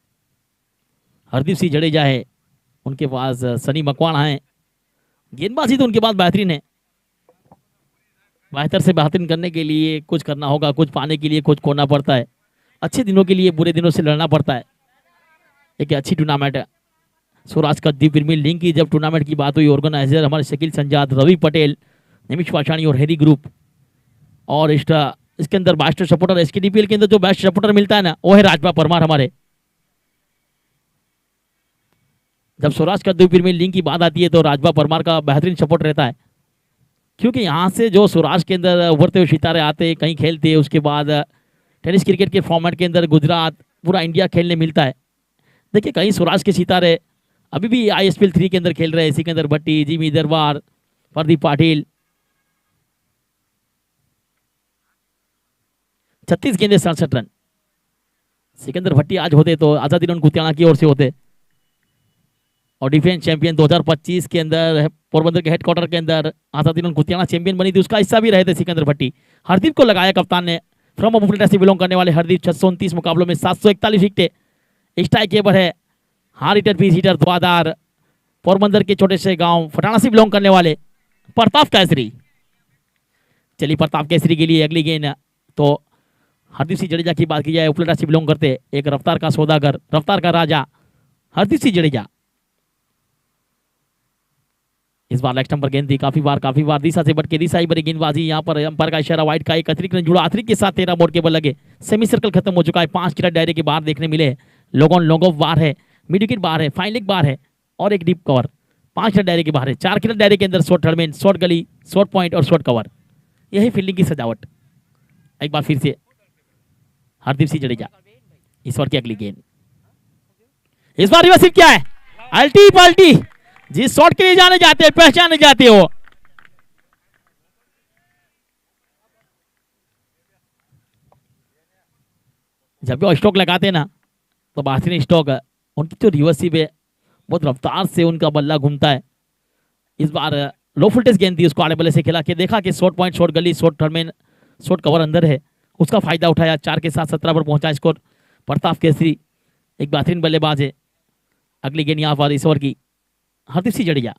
हरदीप सिंह जडेजा है, उनके पास सनी मकवाणा है। गेंदबाजी तो उनके पास बेहतरीन है। बेहतर से बेहतरीन करने के लिए कुछ करना होगा, कुछ पाने के लिए कुछ खोना पड़ता है। अच्छे दिनों के लिए बुरे दिनों से लड़ना पड़ता है। एक अच्छी टूर्नामेंट है स्वराज का दीप प्रीमियर लीग की। जब टूर्नामेंट की बात हुई, ऑर्गेनाइजर हमारे शकील संजाद, रवि पटेल, निमिष पाशाणी और हैरी ग्रुप, और इसके अंदर बेस्ट सपोर्टर, एसकेडीपीएल के अंदर जो बेस्ट सपोर्टर मिलता है ना, वो है राजभा परमार हमारे। जब स्वराज का दीप प्रीमियर लीग की बात आती है तो राजभा परमार का बेहतरीन सपोर्ट रहता है, क्योंकि यहाँ से जो स्वराज के अंदर उभरते हुए सितारे आते, कहीं खेलते, उसके बाद टेनिस क्रिकेट के फॉर्मेट के अंदर गुजरात, पूरा इंडिया खेलने मिलता है। देखिए कहीं स्वराज के सितारे अभी भी ISPL 3 के अंदर खेल रहे हैं, सिकंदर भट्टी, जिमी दरबार, प्रदीप पाटिल। 36 गेंदे 67 रन। सिकंदर भट्टी आज होते तो आजादी रन कुतियाना की ओर से होते, और डिफेंस चैंपियन 2025 के अंदर पोरबंदर के हेडक्वार्टर के अंदर आजादी रन कुतियाना चैंपियन बनी थी, उसका हिस्सा भी रहे थे सिकंदर भट्टी। हरदीप को लगाया कप्तान ने। फ्रॉम उपलेटा से बिलोंग करने वाले हरदीप 629 मुकाबलों में 741 विकेटें। स्ट्राइक केपर है, हार्ड हिटर, पीस हिटर, धुआंधार, पोरबंदर के छोटे से गांव फटाना से बिलोंग करने वाले प्रताप केसरी। चलिए प्रताप केसरी के लिए अगली गेंद तो हरदीप सिंह जडेजा की बात की जाए, उपलेटा से बिलोंग करते, एक रफ्तार का सौदागर, रफ्तार का राजा हरदीप सिंह जडेजा। इस बार लेग स्टंप पर गेंद थी, काफी बार दिशा से बटके दिशा ही बड़ी गेंदबाजी। यहाँ पर अंपायर का इशारा, वाइड का एक अतिरिक्त रन जुड़ा, अतिरिक्त के साथ 13 मोड़ के बल लगे। सेमी सर्कल खत्म हो चुका है, 5 क्रिकेट दायरे के बाहर देखने मिले। लोग ऑफ बार है, मिड विकेट बार है, फाइन लेग बार है और एक डीप कवर। 5 क्रिकेट दायरे के बाहर है, 4 क्रिकेट दायरे के अंदर शॉर्ट थर्डमैन, शॉर्ट गली, शॉर्ट पॉइंट और शॉर्ट कवर। यही फील्डिंग की सजावट। एक बार फिर से हरदीप सिंह जडेजा। इस ओवर की अगली गेंद, इस बार रिवर्सिव क्या है, अल्टी पल्टी, जिस शॉट के लिए जाने जाते हैं पहचाने जाते हो। जब भी वो स्ट्रोक लगाते हैं ना तो बेहतरीन स्ट्रोक है उनकी, जो रिवर्सिव है बहुत रफ्तार से उनका बल्ला घूमता है। इस बार लो फुलटेज गेंद थी, उसको आड़े बल्ले से खिला के देखा कि शॉर्ट पॉइंट, शॉर्ट गली, शॉर्ट थर्डमैन, शॉर्ट कवर अंदर है, उसका फायदा उठाया। 4 के साथ 17 पर पहुंचा स्कोर। प्रताप केसरी एक बेहतरीन बल्लेबाज है। अगली गेंद यहाँ पर इस ओवर की हरदीप सिंह जडेजा।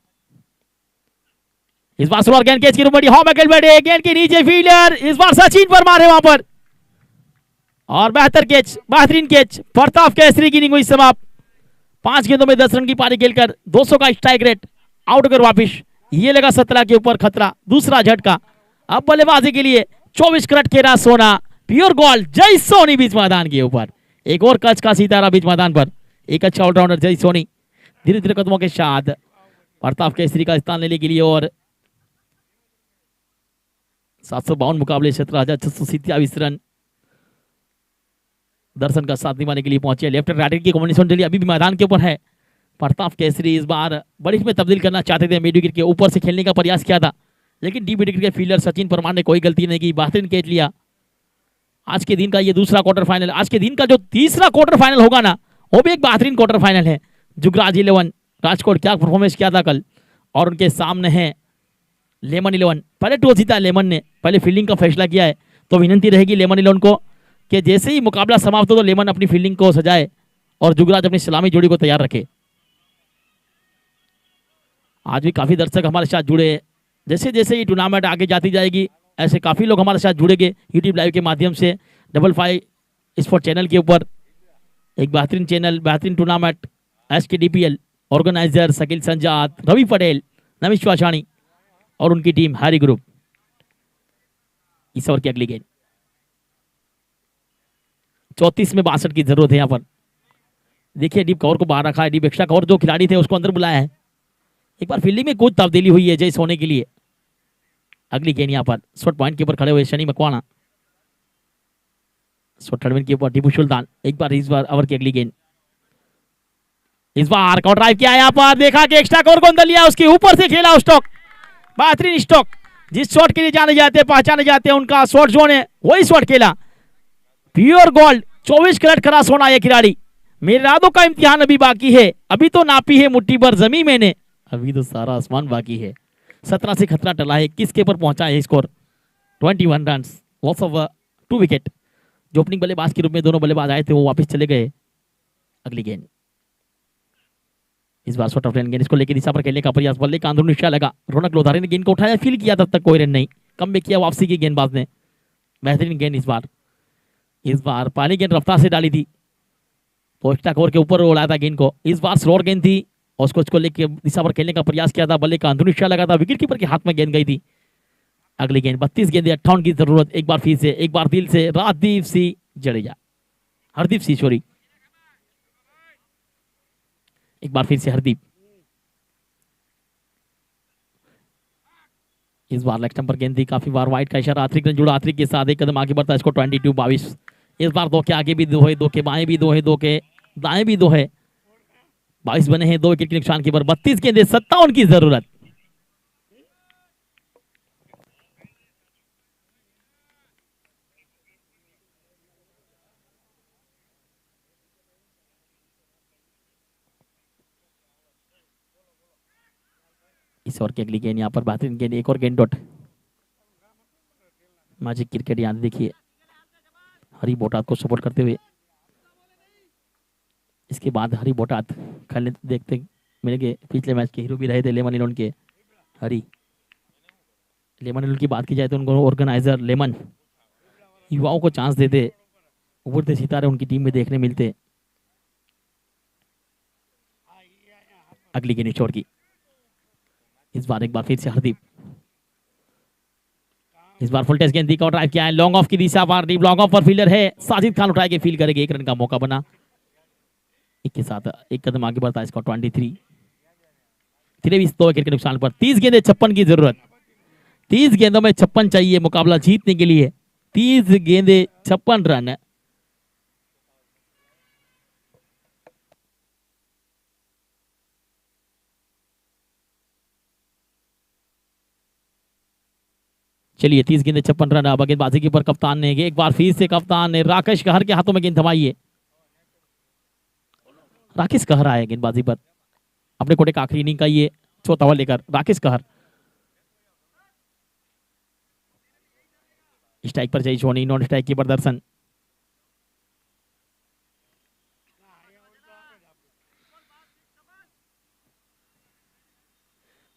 इस बार स्लोअर गेंद कैच की रूपी हॉ मैकेल बैठे, गेंद के नीचे फील्डर, इस बार सचिन पर मारे वहां पर, और बेहतर कैच, बेहतरीन कैच। प्रताप केसरी की इनिंग हुई समाप्त। 5 गेंदों में 10 रन की पारी खेलकर 200 का स्ट्राइक रेट, आउट होकर वापिस। ये लगा 17 के ऊपर खतरा, दूसरा झटका। अब बल्लेबाजी के लिए 24 कैरेट केरा सोना, प्योर गोल्ड जय सोनी बीच मैदान के ऊपर। एक और कच का सितारा बीच मैदान पर, एक अच्छा ऑलराउंडर जय सोनी धीरे धीरे कदमों के साथ प्रताप केसरी का स्थान लेने के लिए। और 752 मुकाबले 17,627 रन दर्शन का साथ निभाने के लिए पहुंचे। लेफ्ट राइट की कॉम्बिनेशन के लिए अभी भी मैदान के ऊपर है। प्रताप केसरी इस बार बड़ी में तब्दील करना चाहते थे, मिड विकेट के ऊपर से खेलने का प्रयास किया था, लेकिन डीप विकेट के फील्डर सचिन परमार ने कोई गलती नहीं की, बेहतरीन कैच लिया। आज के दिन का ये दूसरा क्वार्टर फाइनल, आज के दिन का जो तीसरा क्वार्टर फाइनल होगा ना, वो भी एक बेहतरीन क्वार्टर फाइनल है। जुगराज 11 राजकोट क्या परफॉर्मेंस किया था कल, और उनके सामने है लेमन 11। पहले टॉस जीता लेमन ने, पहले फील्डिंग का फैसला किया है, तो विनती रहेगी लेमन 11 को कि जैसे ही मुकाबला समाप्त हो तो लेमन अपनी फील्डिंग को सजाए और जुगराज अपनी सलामी जोड़ी को तैयार रखे। आज भी काफी दर्शक हमारे साथ जुड़े, जैसे जैसे ये टूर्नामेंट आगे जाती जाएगी ऐसे काफी लोग हमारे साथ जुड़ेंगे यूट्यूब लाइव के माध्यम से। 55 स्पोर्ट चैनल के ऊपर एक बेहतरीन चैनल, बेहतरीन tournament, SKDPL organiser Shakeel Sanjat, Ravi Patel, Namish Vachhani और उनकी टीम हैरी ग्रुप। इस ओवर की अगली गेंद 34 में 62 की जरूरत है। यहाँ पर देखिए डीप कवर को बाहर रखा है, डीप एक्स्ट्रा कवर जो खिलाड़ी थे उसको अंदर बुलाया है। एक बार फील्डिंग में कुछ तब्दीली हुई है जय सोने के लिए। अगली गेंद यहाँ पर शॉर्ट पॉइंट के ऊपर खड़े हुए शनि मकवाना, शॉर्ट थर्डमैन के ऊपर टीपू सुल्तान। एक बार इस बार ओवर की अगली गेंद, इस बार कॉर्नर ड्राइव किया यहाँ पर, देखा कि एक्स्ट्रा कवर को अंदर लिया, उसके ऊपर से खेला स्टॉक, बेहतरीन स्टॉक। जिस शॉट के लिए जाने जाते हैं पहचाने जाते हैं उनका शॉट जोन है, वही शॉट खेला। प्योर गोल्ड 24 कैरेट खरा सोना ये खिलाड़ी। मेरे इरादों का इम्तिहान अभी बाकी है, अभी तो नापी है मुट्ठी भर जमी मैंने, अभी तो सारा आसमान बाकी है। 17 से खतरा टला है, किसके पर पहुंचा है score 21 run, loss of 2 wicket. जो ओपनिंग बल्लेबाज के रूप में दोनों बल्लेबाज आए थे वो वापस चले गए। अगली गेंद इस बार शॉर्ट ऑफ गेंद, इसको लेकर दिशा पर खेलने का प्रयास, बल्ले का अंदरूनी हिस्सा लगा, रौनक लोधारी ने गेंद को उठाया, फील किया, तब तक कोई रन नहीं, कम किया वापसी की गेंदबाज ने। बेहतरीन गेंद इस बार पहली गेंद रफ्तार से डाली थी, पोस्टा कवर के ऊपर उड़ाया था गेंद को। इस बार स्लोअर गेंद थी और उसको लेकर दिशा पर खेलने का प्रयास किया था, बल्ले का अंदरूनी हिस्सा लगा था, विकेट कीपर के हाथ में गेंद गई थी। अगली गेंद 32 गेंदे 58 की जरूरत। एक बार फिर से, एक बार दिल से हरदीप सिंह जडेजा, हरदीप सिंह सॉरी, एक बार फिर से हरदीप। इस बार लेग स्टंप पर गेंद थी, काफी बार वाइड का इशारा, अतिरिक्त रन जुड़ा, अतिरिक्त के साथ एक कदम आगे बढ़ता है, इसको 22-22। इस बार 2 के आगे भी 2 है, 2 के बाएं भी 2 है, 2 के दाएं भी 2 है, 22 बने हैं, 2 विकेट के नुकसान के पर 32 गेंदे 57 की जरूरत। इस ओवर की अगली गेंद यहाँ पर बेहतरीन गेंद, एक और गेंद डॉट। मैजिक क्रिकेट यहाँ देखिए हरी बोटात को सपोर्ट करते हुए। इसके बाद हरी बोटात खेलने देखते मिलेंगे, पिछले मैच के हीरो भी रहे थे लेमन इलोन के हरी। लेमन इलोन की बात की जाए तो उनको ऑर्गेनाइजर लेमन युवाओं को चांस देते, उभरते सितारे उनकी टीम में देखने मिलते। अगली गेंद छोड़ की, इस बार एक बार फिर से हरदीप, इस बार फुल टेस्ट गेंद दी का ड्राइव किया है, लॉन्ग ऑफ की दिशा पर डीप लॉन्ग ऑफ पर फील्डर है साजिद खान, उठाए के फील करेंगे, एक रन का मौका बना। एक के साथ एक कदम आगे बढ़ता है इसका 23 23 दो विकेट के नुकसान पर। 30 गेंदें 56 की जरूरत, 30 गेंदों में 56 चाहिए मुकाबला जीतने के लिए। 30 गेंदें 56 रन। चलिए 30 गेंदें 56 रन। अब गेंदबाजी के ऊपर कप्तान ने एक बार फिर से कप्तान ने राकेश कहर के हाथों में गेंद थमाई है। राकेश कहर आए गेंदबाजी पर, अपने कोटे का आखिरी इनिंग का ये चौथा ओवर लेकर राकेश कहर। स्ट्राइक पर जय सोनी, नॉन स्ट्राइक की प्रदर्शन।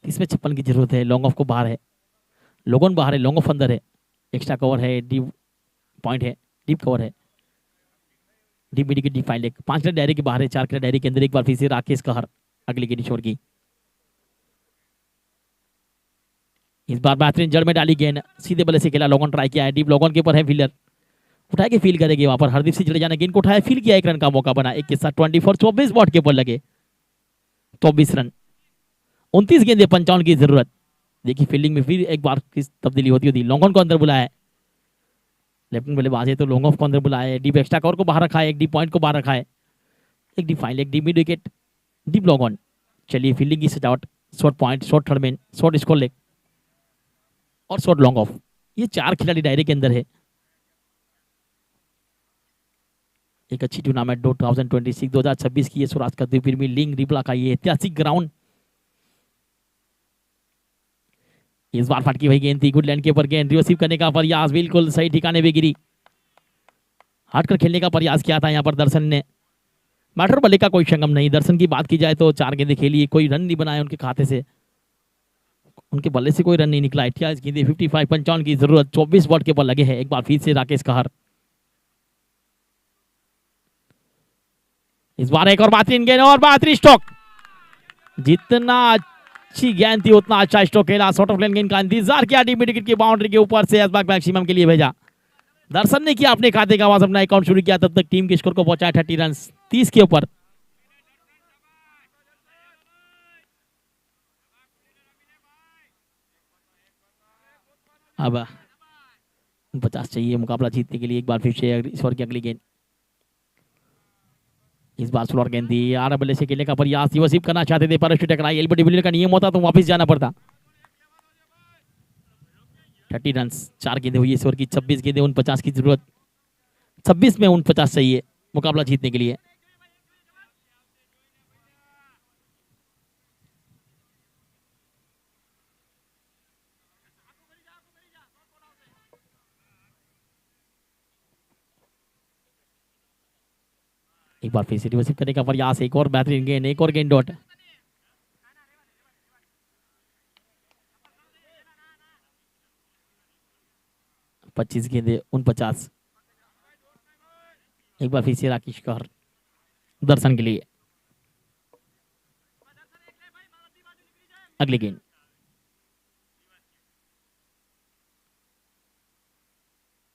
इसमें 56 की जरूरत है, लॉन्ग ऑफ को बाहर है, लोगन बाहर है, लॉन्ग ऑफ अंदर है, एक्स्ट्रा कवर है, डीप पॉइंट है, डीप कवर है, डीप मिडी की डीप फाइल 5 रन डायरी के बाहर है, 4 रन डायरी के अंदर। एक बार फिर से राकेश कहर अगली गेंद छोड़ की, इस बार बेहतरीन जड़ में डाली गेंद, सीधे बल्ले से खेला, लॉन्ग ऑन ट्राई किया है, डीप लॉन्ग ऑन के ऊपर है फील्डर, उठा के फील करेंगे वहां पर हरदीप सिंह जडेजा ने गेंद को उठाया, फील किया, एक रन का मौका बना। एक के साथ 24 24 बॉट के ऊपर लगे 24 रन। 29 गेंदें 55 की जरूरत। देखिए फील्डिंग में फिर एक बार किस तब्दीली होती होती, लॉन्ग ऑन को अंदर बुलाया है, लेफ्ट बल्लेबाज है तो लॉन्ग ऑफ को अंदर बुलाया है, डीप एक्स्ट्रा कवर को बाहर रखा है, एक डीप पॉइंट को बाहर रखा है, एक डीप फाइल, एक deep mid wicket, deep long on. चलिए फील्डिंग की सजावट, short point, short third man, short square leg और शॉर्ट लॉन्ग ऑफ, ये 4 खिलाड़ी दायरे के अंदर है। एक अच्छी टूर्नामेंट 2026 की ये स्वराज का द्वीप लीग रिबला का ये ऐतिहासिक ग्राउंड। इस बार फटकी हुई गेंद थी, गुड लैंड के ऊपर गेंद, रिसीव करने का प्रयास बिल्कुल सही ठिकाने पे गिरी, हटकर खेलने का प्रयास किया था यहाँ पर दर्शन ने। बैटर बल्ले का कोई संगम नहीं। दर्शन की बात की जाए तो 4 गेंदें खेली, कोई रन नहीं बनाए उनके खाते से, उनके बल्ले से कोई रन नहीं निकला। 28 गेंदें 55 55 की जरूरत, 24 बॉट के ऊपर लगे हैं। एक बार फिर से राकेश कहर, इस बार एक और बेहतरीन गेंद और बेहतरीन स्ट्रोक, जितना अच्छी गेंद थी उतना अच्छा स्ट्रोक खेला। शॉर्ट ऑफ लेन गेंद का इंतजार किया, डीप मिड विकेट की बाउंड्री के ऊपर से मैक्सिमम के लिए भेजा। दर्शन ने किया अपने खाते का आवाज, अपना अकाउंट शुरू किया, तब तक टीम के स्कोर को पहुंचाया 30 रन 30 के ऊपर। अब 50 चाहिए मुकाबला जीतने के लिए। एक बार फिर से इस ओवर की अगली गेंद, इस बार स्लोअर गेंद दी, 8 बल्ले से खेलने का प्रयास, वसीब करना चाहते थे पर टकराई। एल्बर्ट डिविलियर का नियम होता तो वापस जाना पड़ता। 30 रन 4 गेंदें हुई इस ओवर की, 26 गेंदें 49 की जरूरत, 26 में 49 चाहिए मुकाबला जीतने के लिए। एक बार फिर से रिवर्सिव करने का प्रयास, एक और बेहतरीन गेंद, एक और गेंद डॉट। पच्चीस गेंदे 49। एक बार फिर से राकेश कहर दर्शन के लिए अगली गेंद,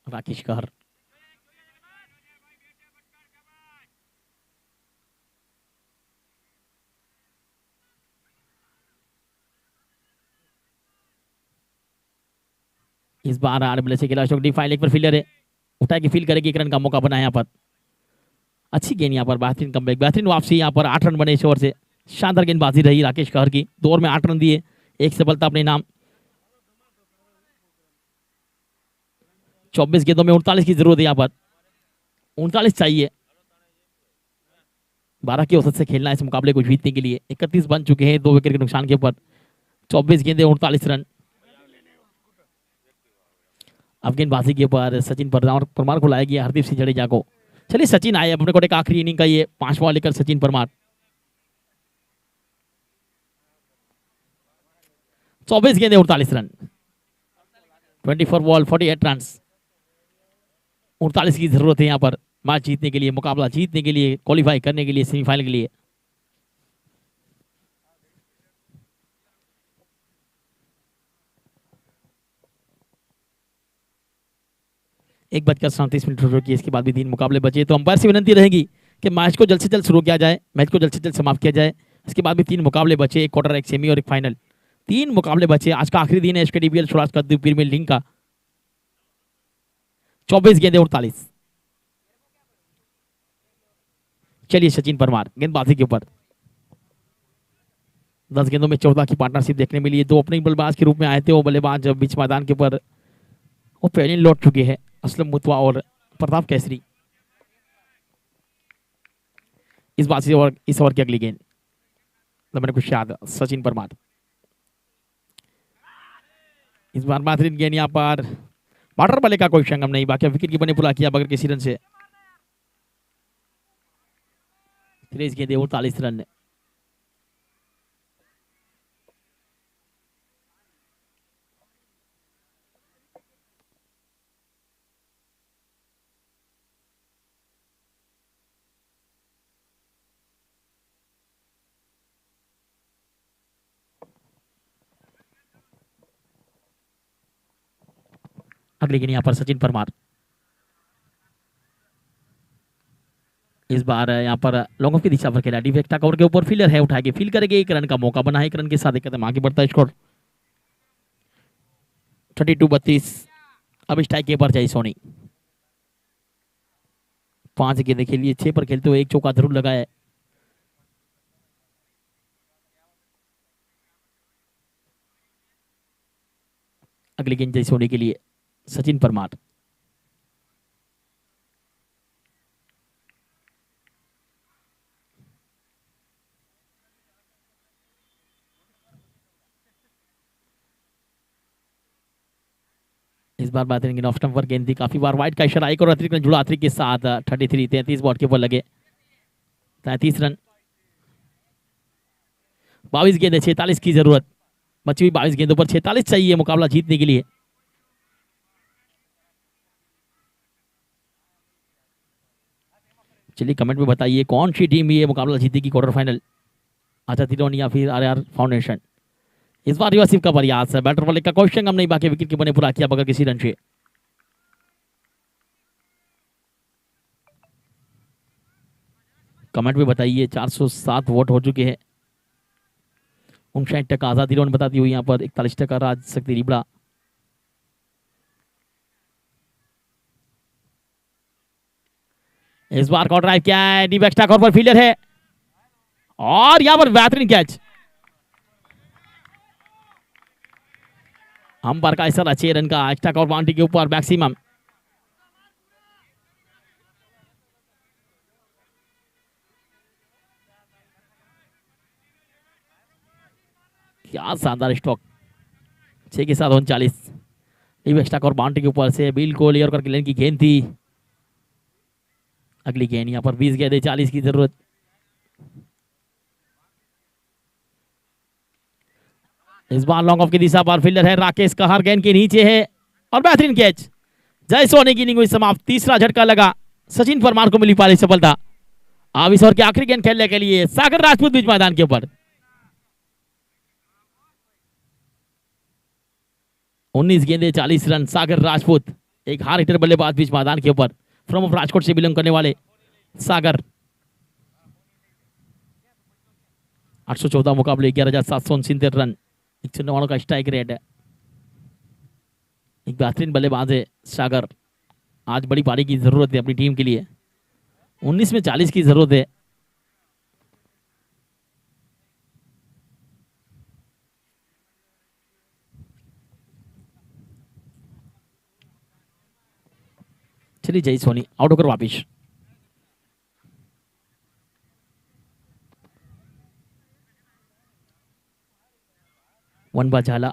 राकेश कहर, इस बार 8 बल्ले से खेला, अशोक डी फाइल, एक पर फील्डर है, उठा के फील करेगी, एक रन का मौका बना यहाँ पर। अच्छी गेंद यहाँ पर, बेहतरीन कमबैक, बेहतरीन वापसी यहाँ पर। 8 रन बने इस ओवर से, शानदार गेंदबाजी रही राकेश कहर की। 2 ओवर में 8 रन दिए, एक सफलता अपने नाम। 24 गेंदों में 39 की जरूरत है यहाँ पर, 39 चाहिए। 12 की औसत से खेलना है इस मुकाबले को जीतने के लिए। 31 बन चुके हैं 2 विकेट के नुकसान के ऊपर। 24 गेंदे 48 रन। अब गेंदबाजी के ऊपर सचिन परमार को लाया गया हरदीप सिंह जडेजा को। चलिए सचिन आए अपने को एक आखिरी इनिंग का ये 5वां लेकर सचिन परमार। 24 गेंदे 48 रन, 24 बॉल 48 रन। 48 की जरूरत है यहाँ पर मैच जीतने के लिए, मुकाबला जीतने के लिए, क्वालिफाई करने के लिए सेमीफाइनल के लिए। एक बजकर 37 हो चुकी है, इसके बाद भी 3 मुकाबले बचे, तो अंपायर से विनती रहेगी कि मैच को जल्द से जल्द शुरू किया जाए, मैच को जल्द से जल्द समाप्त किया जाए। इसके बाद भी 3 मुकाबले बचे, एक क्वार्टर, एक सेमी और एक फाइनल। 3 मुकाबले बचे। आज का आखिरी दिन है एचकेडीबीएल सौराष्ट्र कप प्रीमियर लीग का। 24 गेंदे 48। चलिए सचिन परमार गेंदबाजी के ऊपर 10 गेंदों में 14 की पार्टनरशिप देखने मिली है। 2 ओपनिंग बल्लेबाज के रूप में आए थे वो बल्लेबाज जब बीच मैदान के ऊपर वो पहले लौट चुके हैं, असलम मुतवा और प्रताप केसरी। इस बात से इस ओवर की अगली गेंद मैंने कुछ याद सचिन परमार। इस बार बेहतरीन गेंद यहाँ पर वाटर बल्ले का कोई संगम नहीं, बाकी विकेट कीपर ने पूरा किया बगैर किसी रन से। 23 गेंदे 48 रन। अगली गेंद यहाँ पर सचिन परमार। इस बार यहाँ पर लॉन्ग ऑफ की दिशा पर खेला, डिफेक्टा कवर के ऊपर फील्डर है, उठाएगी फील करेंगे, 1 रन का मौका बना है, 1 रन के साथ एक कदम आगे बढ़ता है स्कोर 32-32। अब स्ट्राइक के ऊपर जय सोनी। 5 गेंदें खेलिए, 6 पर खेलते हुए 1 चौका जरूर लगा है। अगली गेंद जय सोनी के लिए सचिन परमार। इस बार बात ऑफ स्टंप पर गेंद थी, काफी बार वाइड का इशारा, एक और अतिरिक्त जुड़ा अतिरिक्त के साथ 33 बॉल के ऊपर लगे 33 रन। 22 गेंदे 46 की जरूरत, बची हुई 22 गेंदों पर 46 चाहिए मुकाबला जीतने के लिए। चलिए कमेंट में बताइए कौन सी टीम ये मुकाबला जीतेगी क्वार्टर फाइनल, आजा तिलोन या फिर आरआर फाउंडेशन। इस बार रिवर्सिव का प्रयास है, बैटर वाले का क्वेश्चन हम नहीं, बाकी विकेट कीपर ने पूरा किया बगैर किसी रन से। कमेंट में बताइए 407 वोट हो चुके हैं। 59% आजादी लोन बताती हुई यहाँ पर 41% राज शक्ति रिबड़ा। इस बार कॉर्नर ड्राइव क्या है, डीप एक्स्ट्रा कॉर्नर पर फील्डर है और यहाँ पर बेहतरीन कैच। अंपायर का इशारा 6 रन का एक्स्ट्रा कॉर्नर बाउंड्री के ऊपर मैक्सिमम। क्या शानदार स्ट्रोक, 6 के साथ 39। डीप एक्स्ट्रा कॉर्नर बाउंड्री के ऊपर से बिल्कुल एयर करके लेने की गेंद थी। अगली गेंद यहाँ पर 20 गेंदे 40 की जरूरत। इस बार लॉन्ग ऑफ की दिशा पर फील्डर है राकेश कहर, गेंद के नीचे है और बेहतरीन कैच। जय सोनी की इनिंग हुई समाप्त, तीसरा झटका लगा, सचिन परमार को मिली पहली सफलता। अब इस ओवर की आखिरी गेंद खेलने के लिए सागर राजपूत बीच मैदान के ऊपर। 19 गेंदे 40 रन, सागर राजपूत एक हार्ड हिटर बल्लेबाज बीच मैदान के ऊपर, फ्रॉम ऑफ राजकोट से बिलोंग करने वाले सागर। 814 मुकाबले 11,769 रन, 199 का स्ट्राइक रेट है। एक बेहतरीन बल्लेबाज है सागर, आज बड़ी पारी की जरूरत है अपनी टीम के लिए, 19 में 40 की जरूरत है। चलिए जय सोनी आउट होकर वापिस। वन बा झाला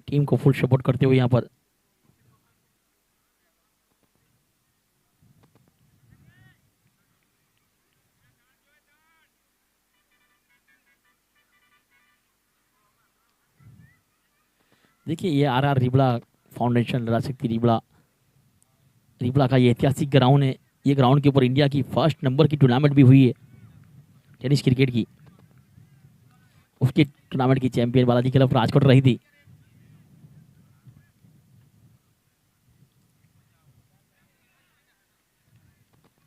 टीम को फुल सपोर्ट करते हुए यहाँ पर देखिए ये आर रिबड़ा फाउंडेशन राजशक्ति रिबड़ा रिबड़ा का ये ऐतिहासिक ग्राउंड है। ये ग्राउंड के ऊपर इंडिया की फर्स्ट नंबर की टूर्नामेंट भी हुई है टेनिस क्रिकेट की। उसकी टूर्नामेंट की चैंपियन बालाजी क्लब राजकोट रही थी।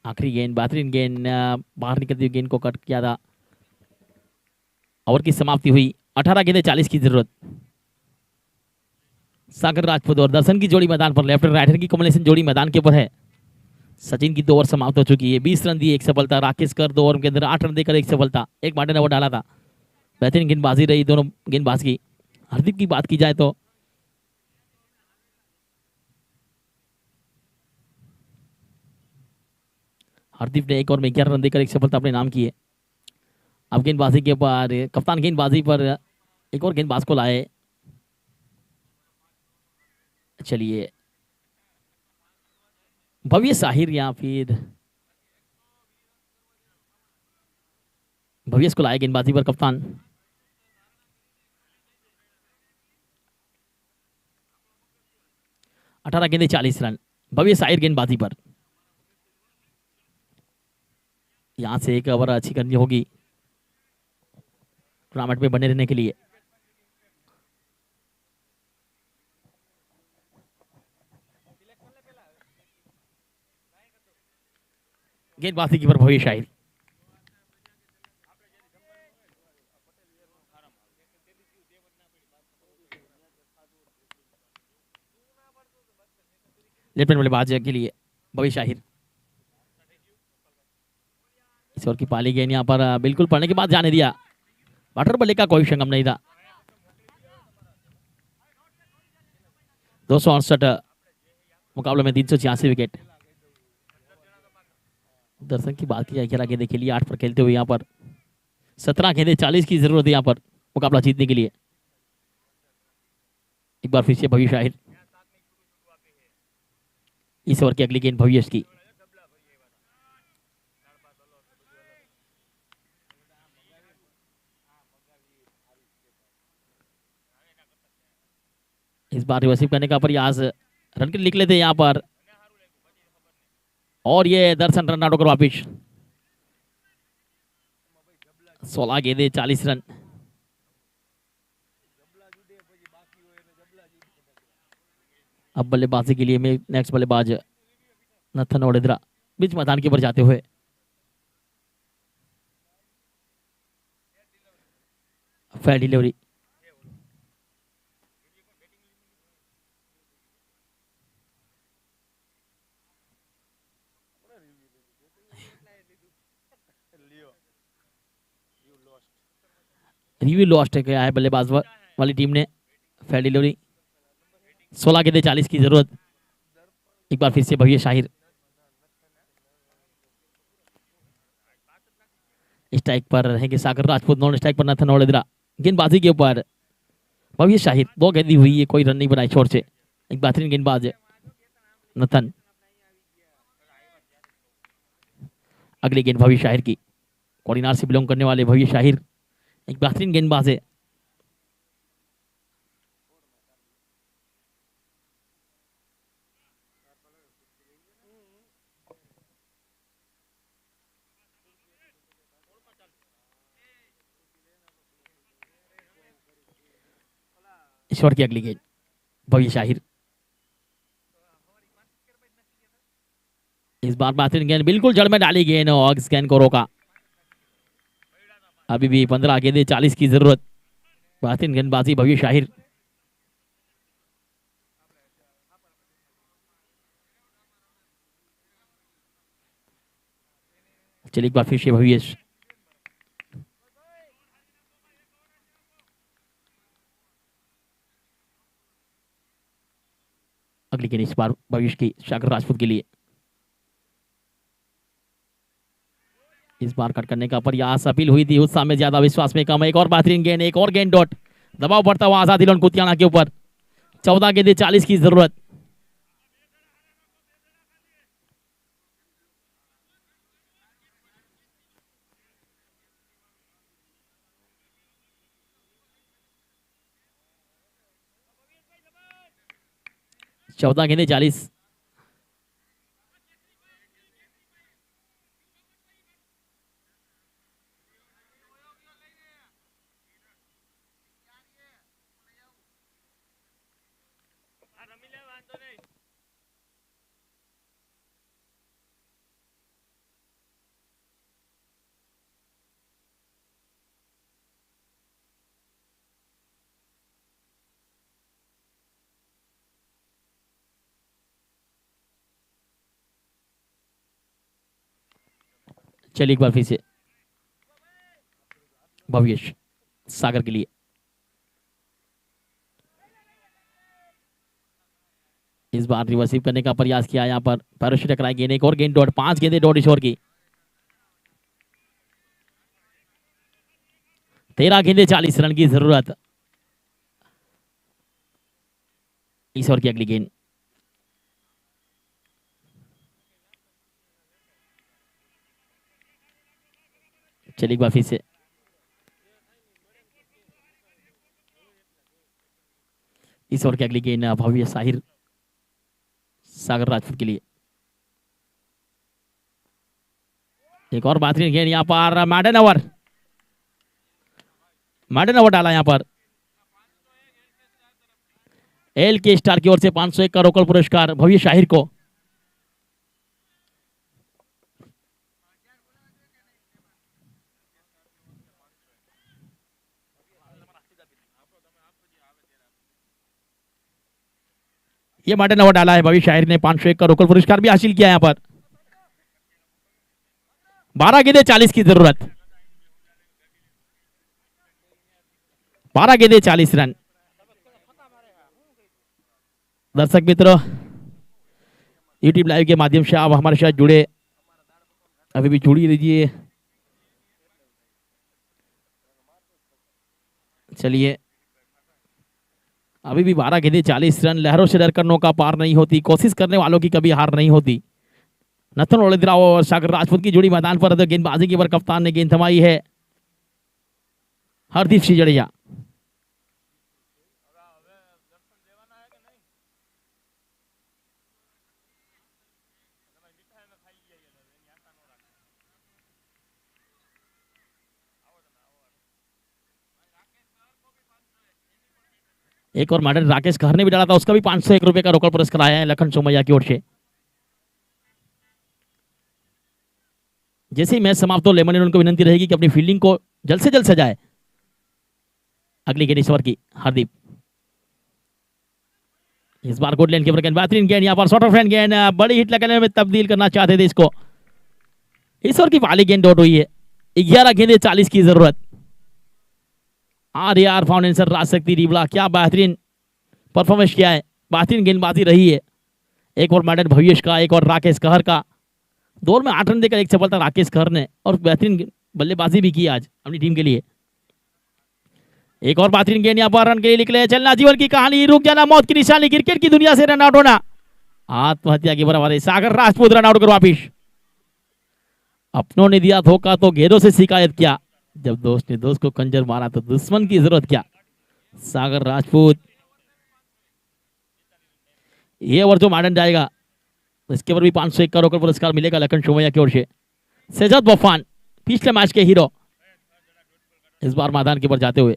आखिरी गेंद बेहतरीन गेंद बाहर निकलती हुई गेंद को कट किया था। ओवर की समाप्ति हुई 18 गेंदें 40 की जरूरत। सागर राजपूत और दर्शन की जोड़ी मैदान पर लेफ्ट राइट हैंड की कॉम्बिनेशन जोड़ी मैदान के ऊपर है। सचिन की 2 ओवर समाप्त हो चुकी है। 20 रन दिए 1 सफलता। राकेश कर 2 ओवर के अंदर 8 रन देकर 1 सफलता। एक मार्टिन ओवर डाला था। बेहतरीन गेंदबाजी रही दोनों गेंदबाज की। हरदीप की बात की जाए तो हरदीप ने 1 ओवर में 11 रन देकर 1 सफलता अपने नाम की है। अब गेंदबाजी के बाद कप्तान गेंदबाजी पर एक और गेंदबाज को लाए। चलिए भव्य साहिर या फिर भव्य को लाए गेंदबाजी पर कप्तान। अठारह गेंदे 40 रन भव्य साहिर गेंदबाजी पर। यहां से एक ओवर अच्छी करनी होगी टूर्नामेंट में बने रहने के लिए। गेंदबाजी की पर भव्य शाहिर। लेफ्ट हैंड बल्लेबाज के लिए भव्य शाहिर। इस ओवर की पाली गेंद यहाँ पर बिल्कुल पड़ने के बाद जाने दिया। वाटर बल्ले का कोई संगम नहीं था। 268 मुकाबले में 386 विकेट। दर्शन की बात की जाए 11 गेंदे खेली 8 पर खेलते हुए यहाँ पर 17 गेंदे 40 की जरूरत है यहाँ पर मुकाबला जीतने के लिए। एक बार फिर से भव्य शाहिर। इस ओवर की अगली गेंद भव्येश की। इस बार रिवर्सिव करने का प्रयास रन के निकले थे यहाँ पर और ये दर्शन रन आउट होकर वापिस। 16 गेंदे 40 रन। अब बल्लेबाजी के लिए में नेक्स्ट बल्लेबाज नथन ओडेद्रा बीच मैदान के ऊपर जाते हुए। Fair delivery. रिव्यू लॉस्ट किया है बल्लेबाज वाली टीम ने। Fair delivery. 16 गेंदे 40 की जरूरत। एक बार फिर से भव्य शाहिर। स्ट्राइक पर रहेंगे सागर राजपूत। नॉन स्ट्राइक पर नथन ओडेद्रा। गेंदबाजी के ऊपर भव्य शाहिर। 2 गेंदी हुई है कोई रन नहीं बनाई छोर से। एक बेहतरीन गेंदबाज है नथन। अगली गेंद भव्य शाहिर की। कोडिनार से बिलोंग करने वाले भव्य शाहिर एक बेहतरीन गेंदबाज है। ईश्वर की अगली गेंद भव्य शाहिर। इस बार बेहतरीन गेंद बिल्कुल जड़ में डाली गेंद और स्कैन को रोका। अभी भी 15 गेंदे 40 की जरूरत। बेहतरीन गेंदबाजी भव्य शाहिर। चलिए एक बार फिर से भव्येश। अगली गेंद इस बार भविष्य की सागर राजपूत के लिए। इस बार कट करने का प्रयास अपील हुई थी उत्साह में ज्यादा विश्वास में कम। एक और बेहतरीन गेंद एक और गेंद डॉट दबाव बढ़ता हुआ आजाद इलोन कुतियाना के ऊपर। 14 गेंदे 40 की जरूरत। चौदह गेंदे 40। चलिए एक बार फिर से भव्येश सागर के लिए। इस बार रिवर्सिव करने का प्रयास किया यहाँ पर, पैरों से टकराई गेंद, एक और गेंद डॉट। 5 गेंदे डॉट इस ओवर की। 13 गेंदे 40 रन की जरूरत इस ओवर की अगली गेंद। चलिए एक बार फिर से इस ओवर की अगली गेंद भव्य साहिर सागर राजपूत के लिए। एक और बेहतरीन गेंद यहाँ पर, मॉडर्न ओवर, मॉडर्न ओवर डाला यहाँ पर। एल के स्टार की ओर से 501 का रोकड़ पुरस्कार भव्य शाहिर को। ये मॉडर्न ओवर डाला है भव्य शाहिर ने। 501 का रोकड़ पुरस्कार भी हासिल किया यहाँ पर। 12 गेंदे 40 की जरूरत। 12 गेंदे 40 रन। दर्शक मित्रों, यूट्यूब लाइव के माध्यम से आप हमारे साथ जुड़े, अभी भी जुड़ी रहिए। चलिए, अभी भी 12 गेंदे 40 रन। लहरों से डरकर नौका पार नहीं होती, कोशिश करने वालों की कभी हार नहीं होती। नथन ओलेद्राव और सागर राजपूत की जोड़ी मैदान पर गेंदबाजी के पर कप्तान ने गेंद थमाई है हरदीप सिंह जडेजा। एक और मॉडल राकेश खहर ने भी डाला था, उसका भी 501 रुपए का रोकड़ पुरस्कार आया है लखन सोमैया की ओर से। जैसे ही मैच समाप्त हो, लेमन उनको विनंती रहेगी कि अपनी फील्डिंग को जल्द से जल्द सजाए। अगली गेंद इस ओवर की हरदीप। इस बार गुड लेन के ऊपर गेंद, बेहतरीन गेंद यहाँ पर, शॉर्ट ऑफ हैंड गेंद, बड़ी हिट लगाने में तब्दील करना चाहते थे इसको। इस ओवर की पहली गेंद डॉट हुई है। 11 गेंदे 40 की जरूरत। आर फाउंडेशन राजशक्ति रिबला, क्या बेहतरीन परफॉर्मेंस किया है, बेहतरीन गेंदबाजी रही है। एक और मॉडल भव्येश का, एक और राकेश कहर का। दौर में 8 रन देकर एक सफलता राकेश कहर ने, और बेहतरीन बल्लेबाजी भी की आज अपनी टीम के लिए। एक और बेहतरीन गेंद यहाँ पर, रन के लिए निकले। चलना जीवन की कहानी, रुक जाना मौत की निशानी, क्रिकेट की दुनिया से रन आउट होना आत्महत्या की बराबर है। सागर राजपूत रन आउट कर वापिस। अपनों ने दिया धोखा तो घेरों से शिकायत किया, जब दोस्त ने दोस्त को कंजर मारा तो दुश्मन की जरूरत क्या। सागर राजपूत। ये ओवर जो मॉडर्न जाएगा इसके ऊपर भी 501 का रोकड़ पुरस्कार मिलेगा लखन सोमैया की ओर से। सेजद वफान, पिछले मैच के हीरो, इस बार मैदान के ऊपर जाते हुए।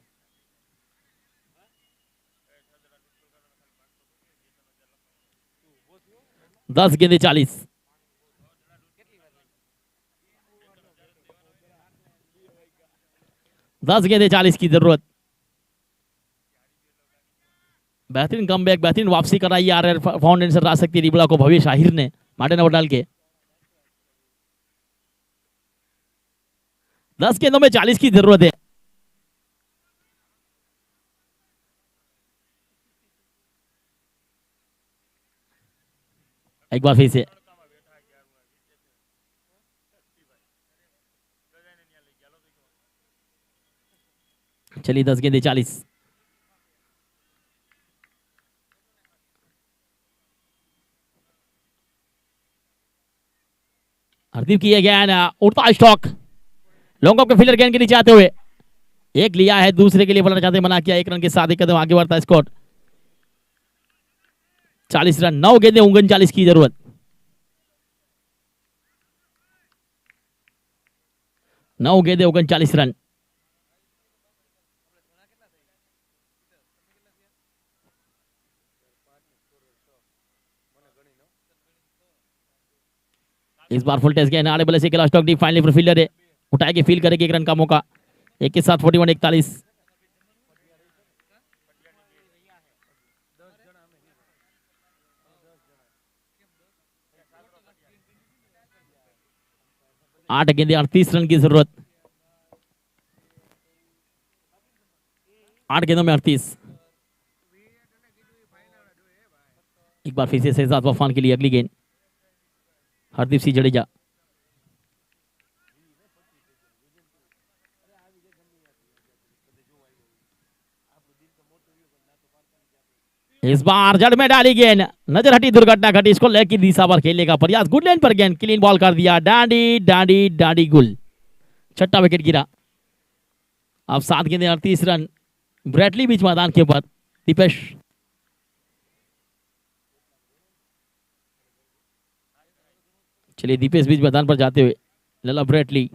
दस गेंदे 40। 10 गेंदे 40 की जरूरत। बेहतरीन कमबैक, बेहतरीन वापसी कराई आर फाउंडेशन राजशक्ति रिबला को भव्य शाहिर ने मॉडर्न ओवर डाल के। 10 गेंदों में 40 की जरूरत है। एक बार फिर से चलिए, 10 गेंदे 40। हरदीप की गेंद उड़ता स्टॉक लॉन्ग ऑफ के फील्डर गेंद के नीचे आते हुए एक लिया है, दूसरे के लिए बॉलर चाहते मना किया, 1 रन के साथ एक कदम आगे बढ़ता है स्कोर 40 रन, 9 गेंदें 39 की जरूरत, 9 गेंदें 39 रन। इस बार फुल टेस्ट गेंद आड़े बल्ले से खेला स्टॉक डी फाइनली पर फील्डर है उठाए के फील करेगी, 1 रन का मौका, 1 के साथ 41-41। आठ गेंदे 38 रन की जरूरत, 8 गेंदों में 38। एक बार फिर से शहजाद वफान के लिए अगली गेंद, हरदीप सिंह जडेजा, इस बार जड़ में डाली गेंद, नजर हटी, दुर्घटना घटी, इसको लेग की दिशा पर खेलने का प्रयास, गुड लाइन पर गेंद, क्लीन बॉल कर दिया, डांडी डांडी डांडी गुल, छठा विकेट गिरा। अब 7 गेंदे 38 रन, ब्रैडली बीच मैदान के ऊपर, दीपेश चलिए दीपेश बीच मैदान पर जाते हुए लला ब्रैडली,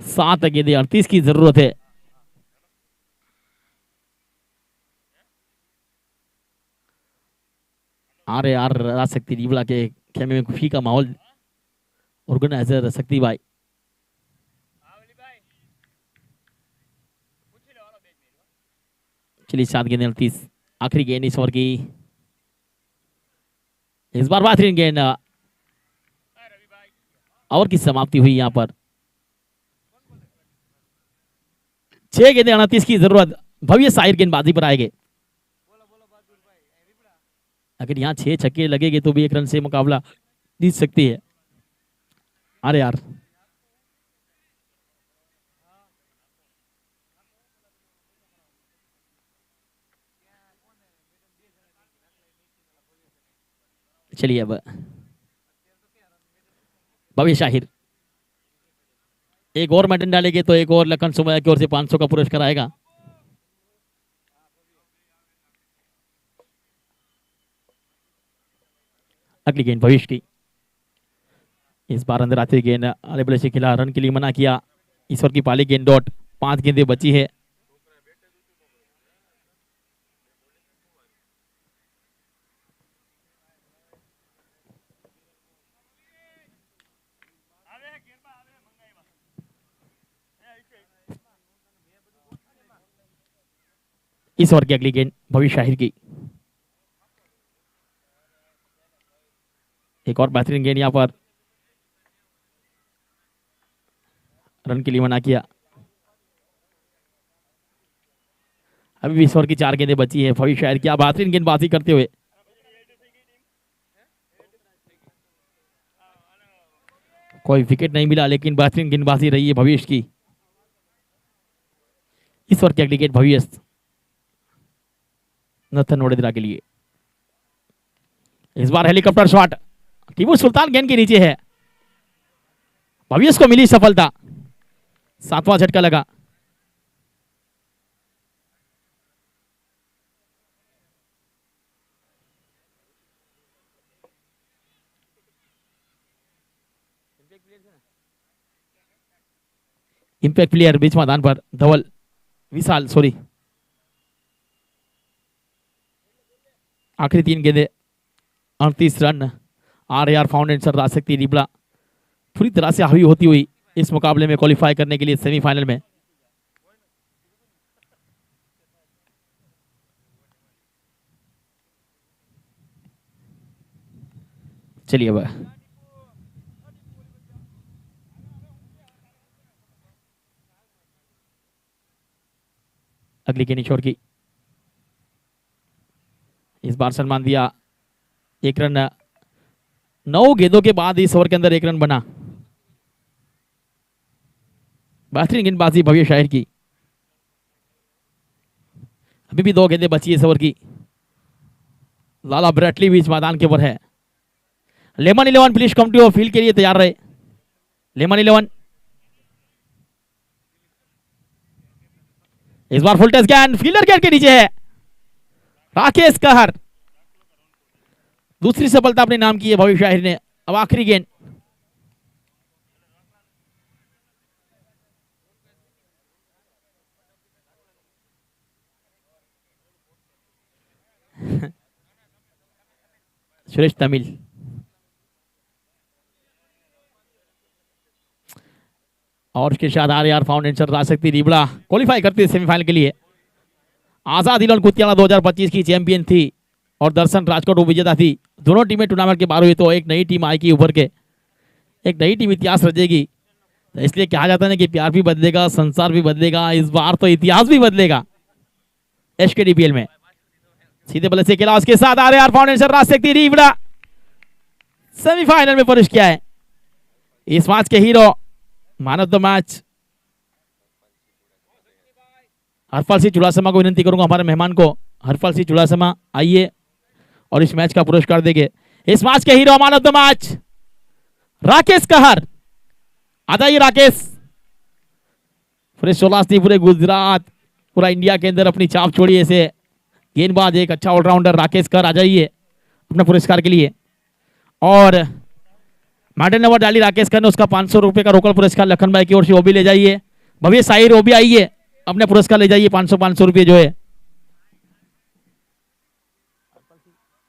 सात गेंदे 38 की जरूरत है। RAR राजशक्ति रीवला के खेमे में खुशी का माहौल, ऑर्गेनाइजर शक्ति भाई, चलिए 7 गेंदे 38, आखिरी गेंद इस ओवर की, इस बार बेहतरीन गेंद, ओवर की समाप्ति हुई यहां पर, 6 गेंदे 29 की जरूरत, भव्य शाहिर गेंदबाजी पर आएंगे, अगर यहाँ 6 छक्के लगेंगे तो भी 1 रन से मुकाबला जीत सकती है। अरे यार चलिए अब भव्य शाहिर एक और मैडन डालेंगे तो एक और लखन सुमैया की ओर से 500 का पुरस्कार आएगा। अगली गेंद भविष्य की, इस बार अंदर आते गेंद आले बल्ले से खिला, रन के लिए मना किया, ईश्वर की पाली गेंद डॉट, 5 गेंदें बची है। इस ओवर की अगली गेंद भविष्य शाहिर की, एक और बेहतरीन गेंद यहां पर, रन के लिए मना किया। अभी भी इस ओवर की 4 गेंदें बची है। भविष्य शाहिर क्या बेहतरीन गेंदबाजी करते हुए, कोई विकेट नहीं मिला लेकिन बेहतरीन गेंदबाजी रही है भविष्य की। इस ओवर की अगली गेंद भविष्य नथन वडोदरा के लिए, इस बार हेलीकॉप्टर शॉट, टीपू सुल्तान गेंद के नीचे है, भविष्य को मिली सफलता, 7वां झटका लगा। इंपैक्ट प्लेयर बीच मैदान पर धवल विशाल, सॉरी आखिरी 3 गेंदे 38 रन। RAR फाउंडेशन राजशक्ति रीवला पूरी तरह से हावी होती हुई इस मुकाबले में क्वालिफाई करने के लिए सेमीफाइनल में। चलिए अब अगली गेंद ईश्वर की, इस बार सन्मान दिया, 1 रन, 9 गेंदों के बाद इस ओवर के अंदर 1 रन बना, बेहतरीन गेंदबाजी भव्य शाहिर की। अभी भी 2 गेंदें बची है इस ओवर की। लाला ब्रैटली भी इस मैदान के ऊपर है। Lemon 11 please come to field के लिए तैयार रहे। लेमन 11 इस बार फुल टच गेंद फील्डर गेंद के नीचे है। राकेश कहर दूसरी सफलता अपने नाम की है भव्य शाहिर ने। अब आखिरी गेंद सुरेश तमिल और उसके साथ are foundation Rajshakti Ribda qualify करती है सेमीफाइनल के लिए। आजाद इलन कुतियाला 2025 की चैंपियन थी और दर्शन राजकोट विजेता थी। दोनों टीमें टूर्नामेंट के बाहर हुई तो एक नई टीम आएगी उभर के, एक नई टीम इतिहास रचेगी। तो इसलिए कहा जाता है ना कि प्यार भी बदलेगा, संसार भी बदलेगा, इस बार तो इतिहास भी बदलेगा एचकेडीपीएल में। सीधे बल्ले से खेला, उसके साथ are foundation Rajshakti Ribda semifinal में प्रवेश किया है। इस मैच के hero man of the match Harpal Singh Chudasama को विनती करूंगा, हमारे मेहमान को हरपाल सिंह चुड़ासमा आइए और इस मैच का पुरस्कार देंगे। इस मैच के hero man of the match Rakesh कहर। आ जाइए राकेश। पूरे 16 पूरे गुजरात पूरा इंडिया के अंदर अपनी छाप छोड़ी ऐसे गेंदबाज, एक अच्छा ऑलराउंडर राकेश कहर। आ जाइए अपने पुरस्कार के लिए। और मेडल नंबर डाली राकेश कहर ने, उसका 500 रुपए का रोकड़ पुरस्कार लखन भाई की ओर से वो भी ले जाइए। भव्य शाहिर वो भी आइए अपने पुरस्कार ले जाइए, 500 रुपये जो है।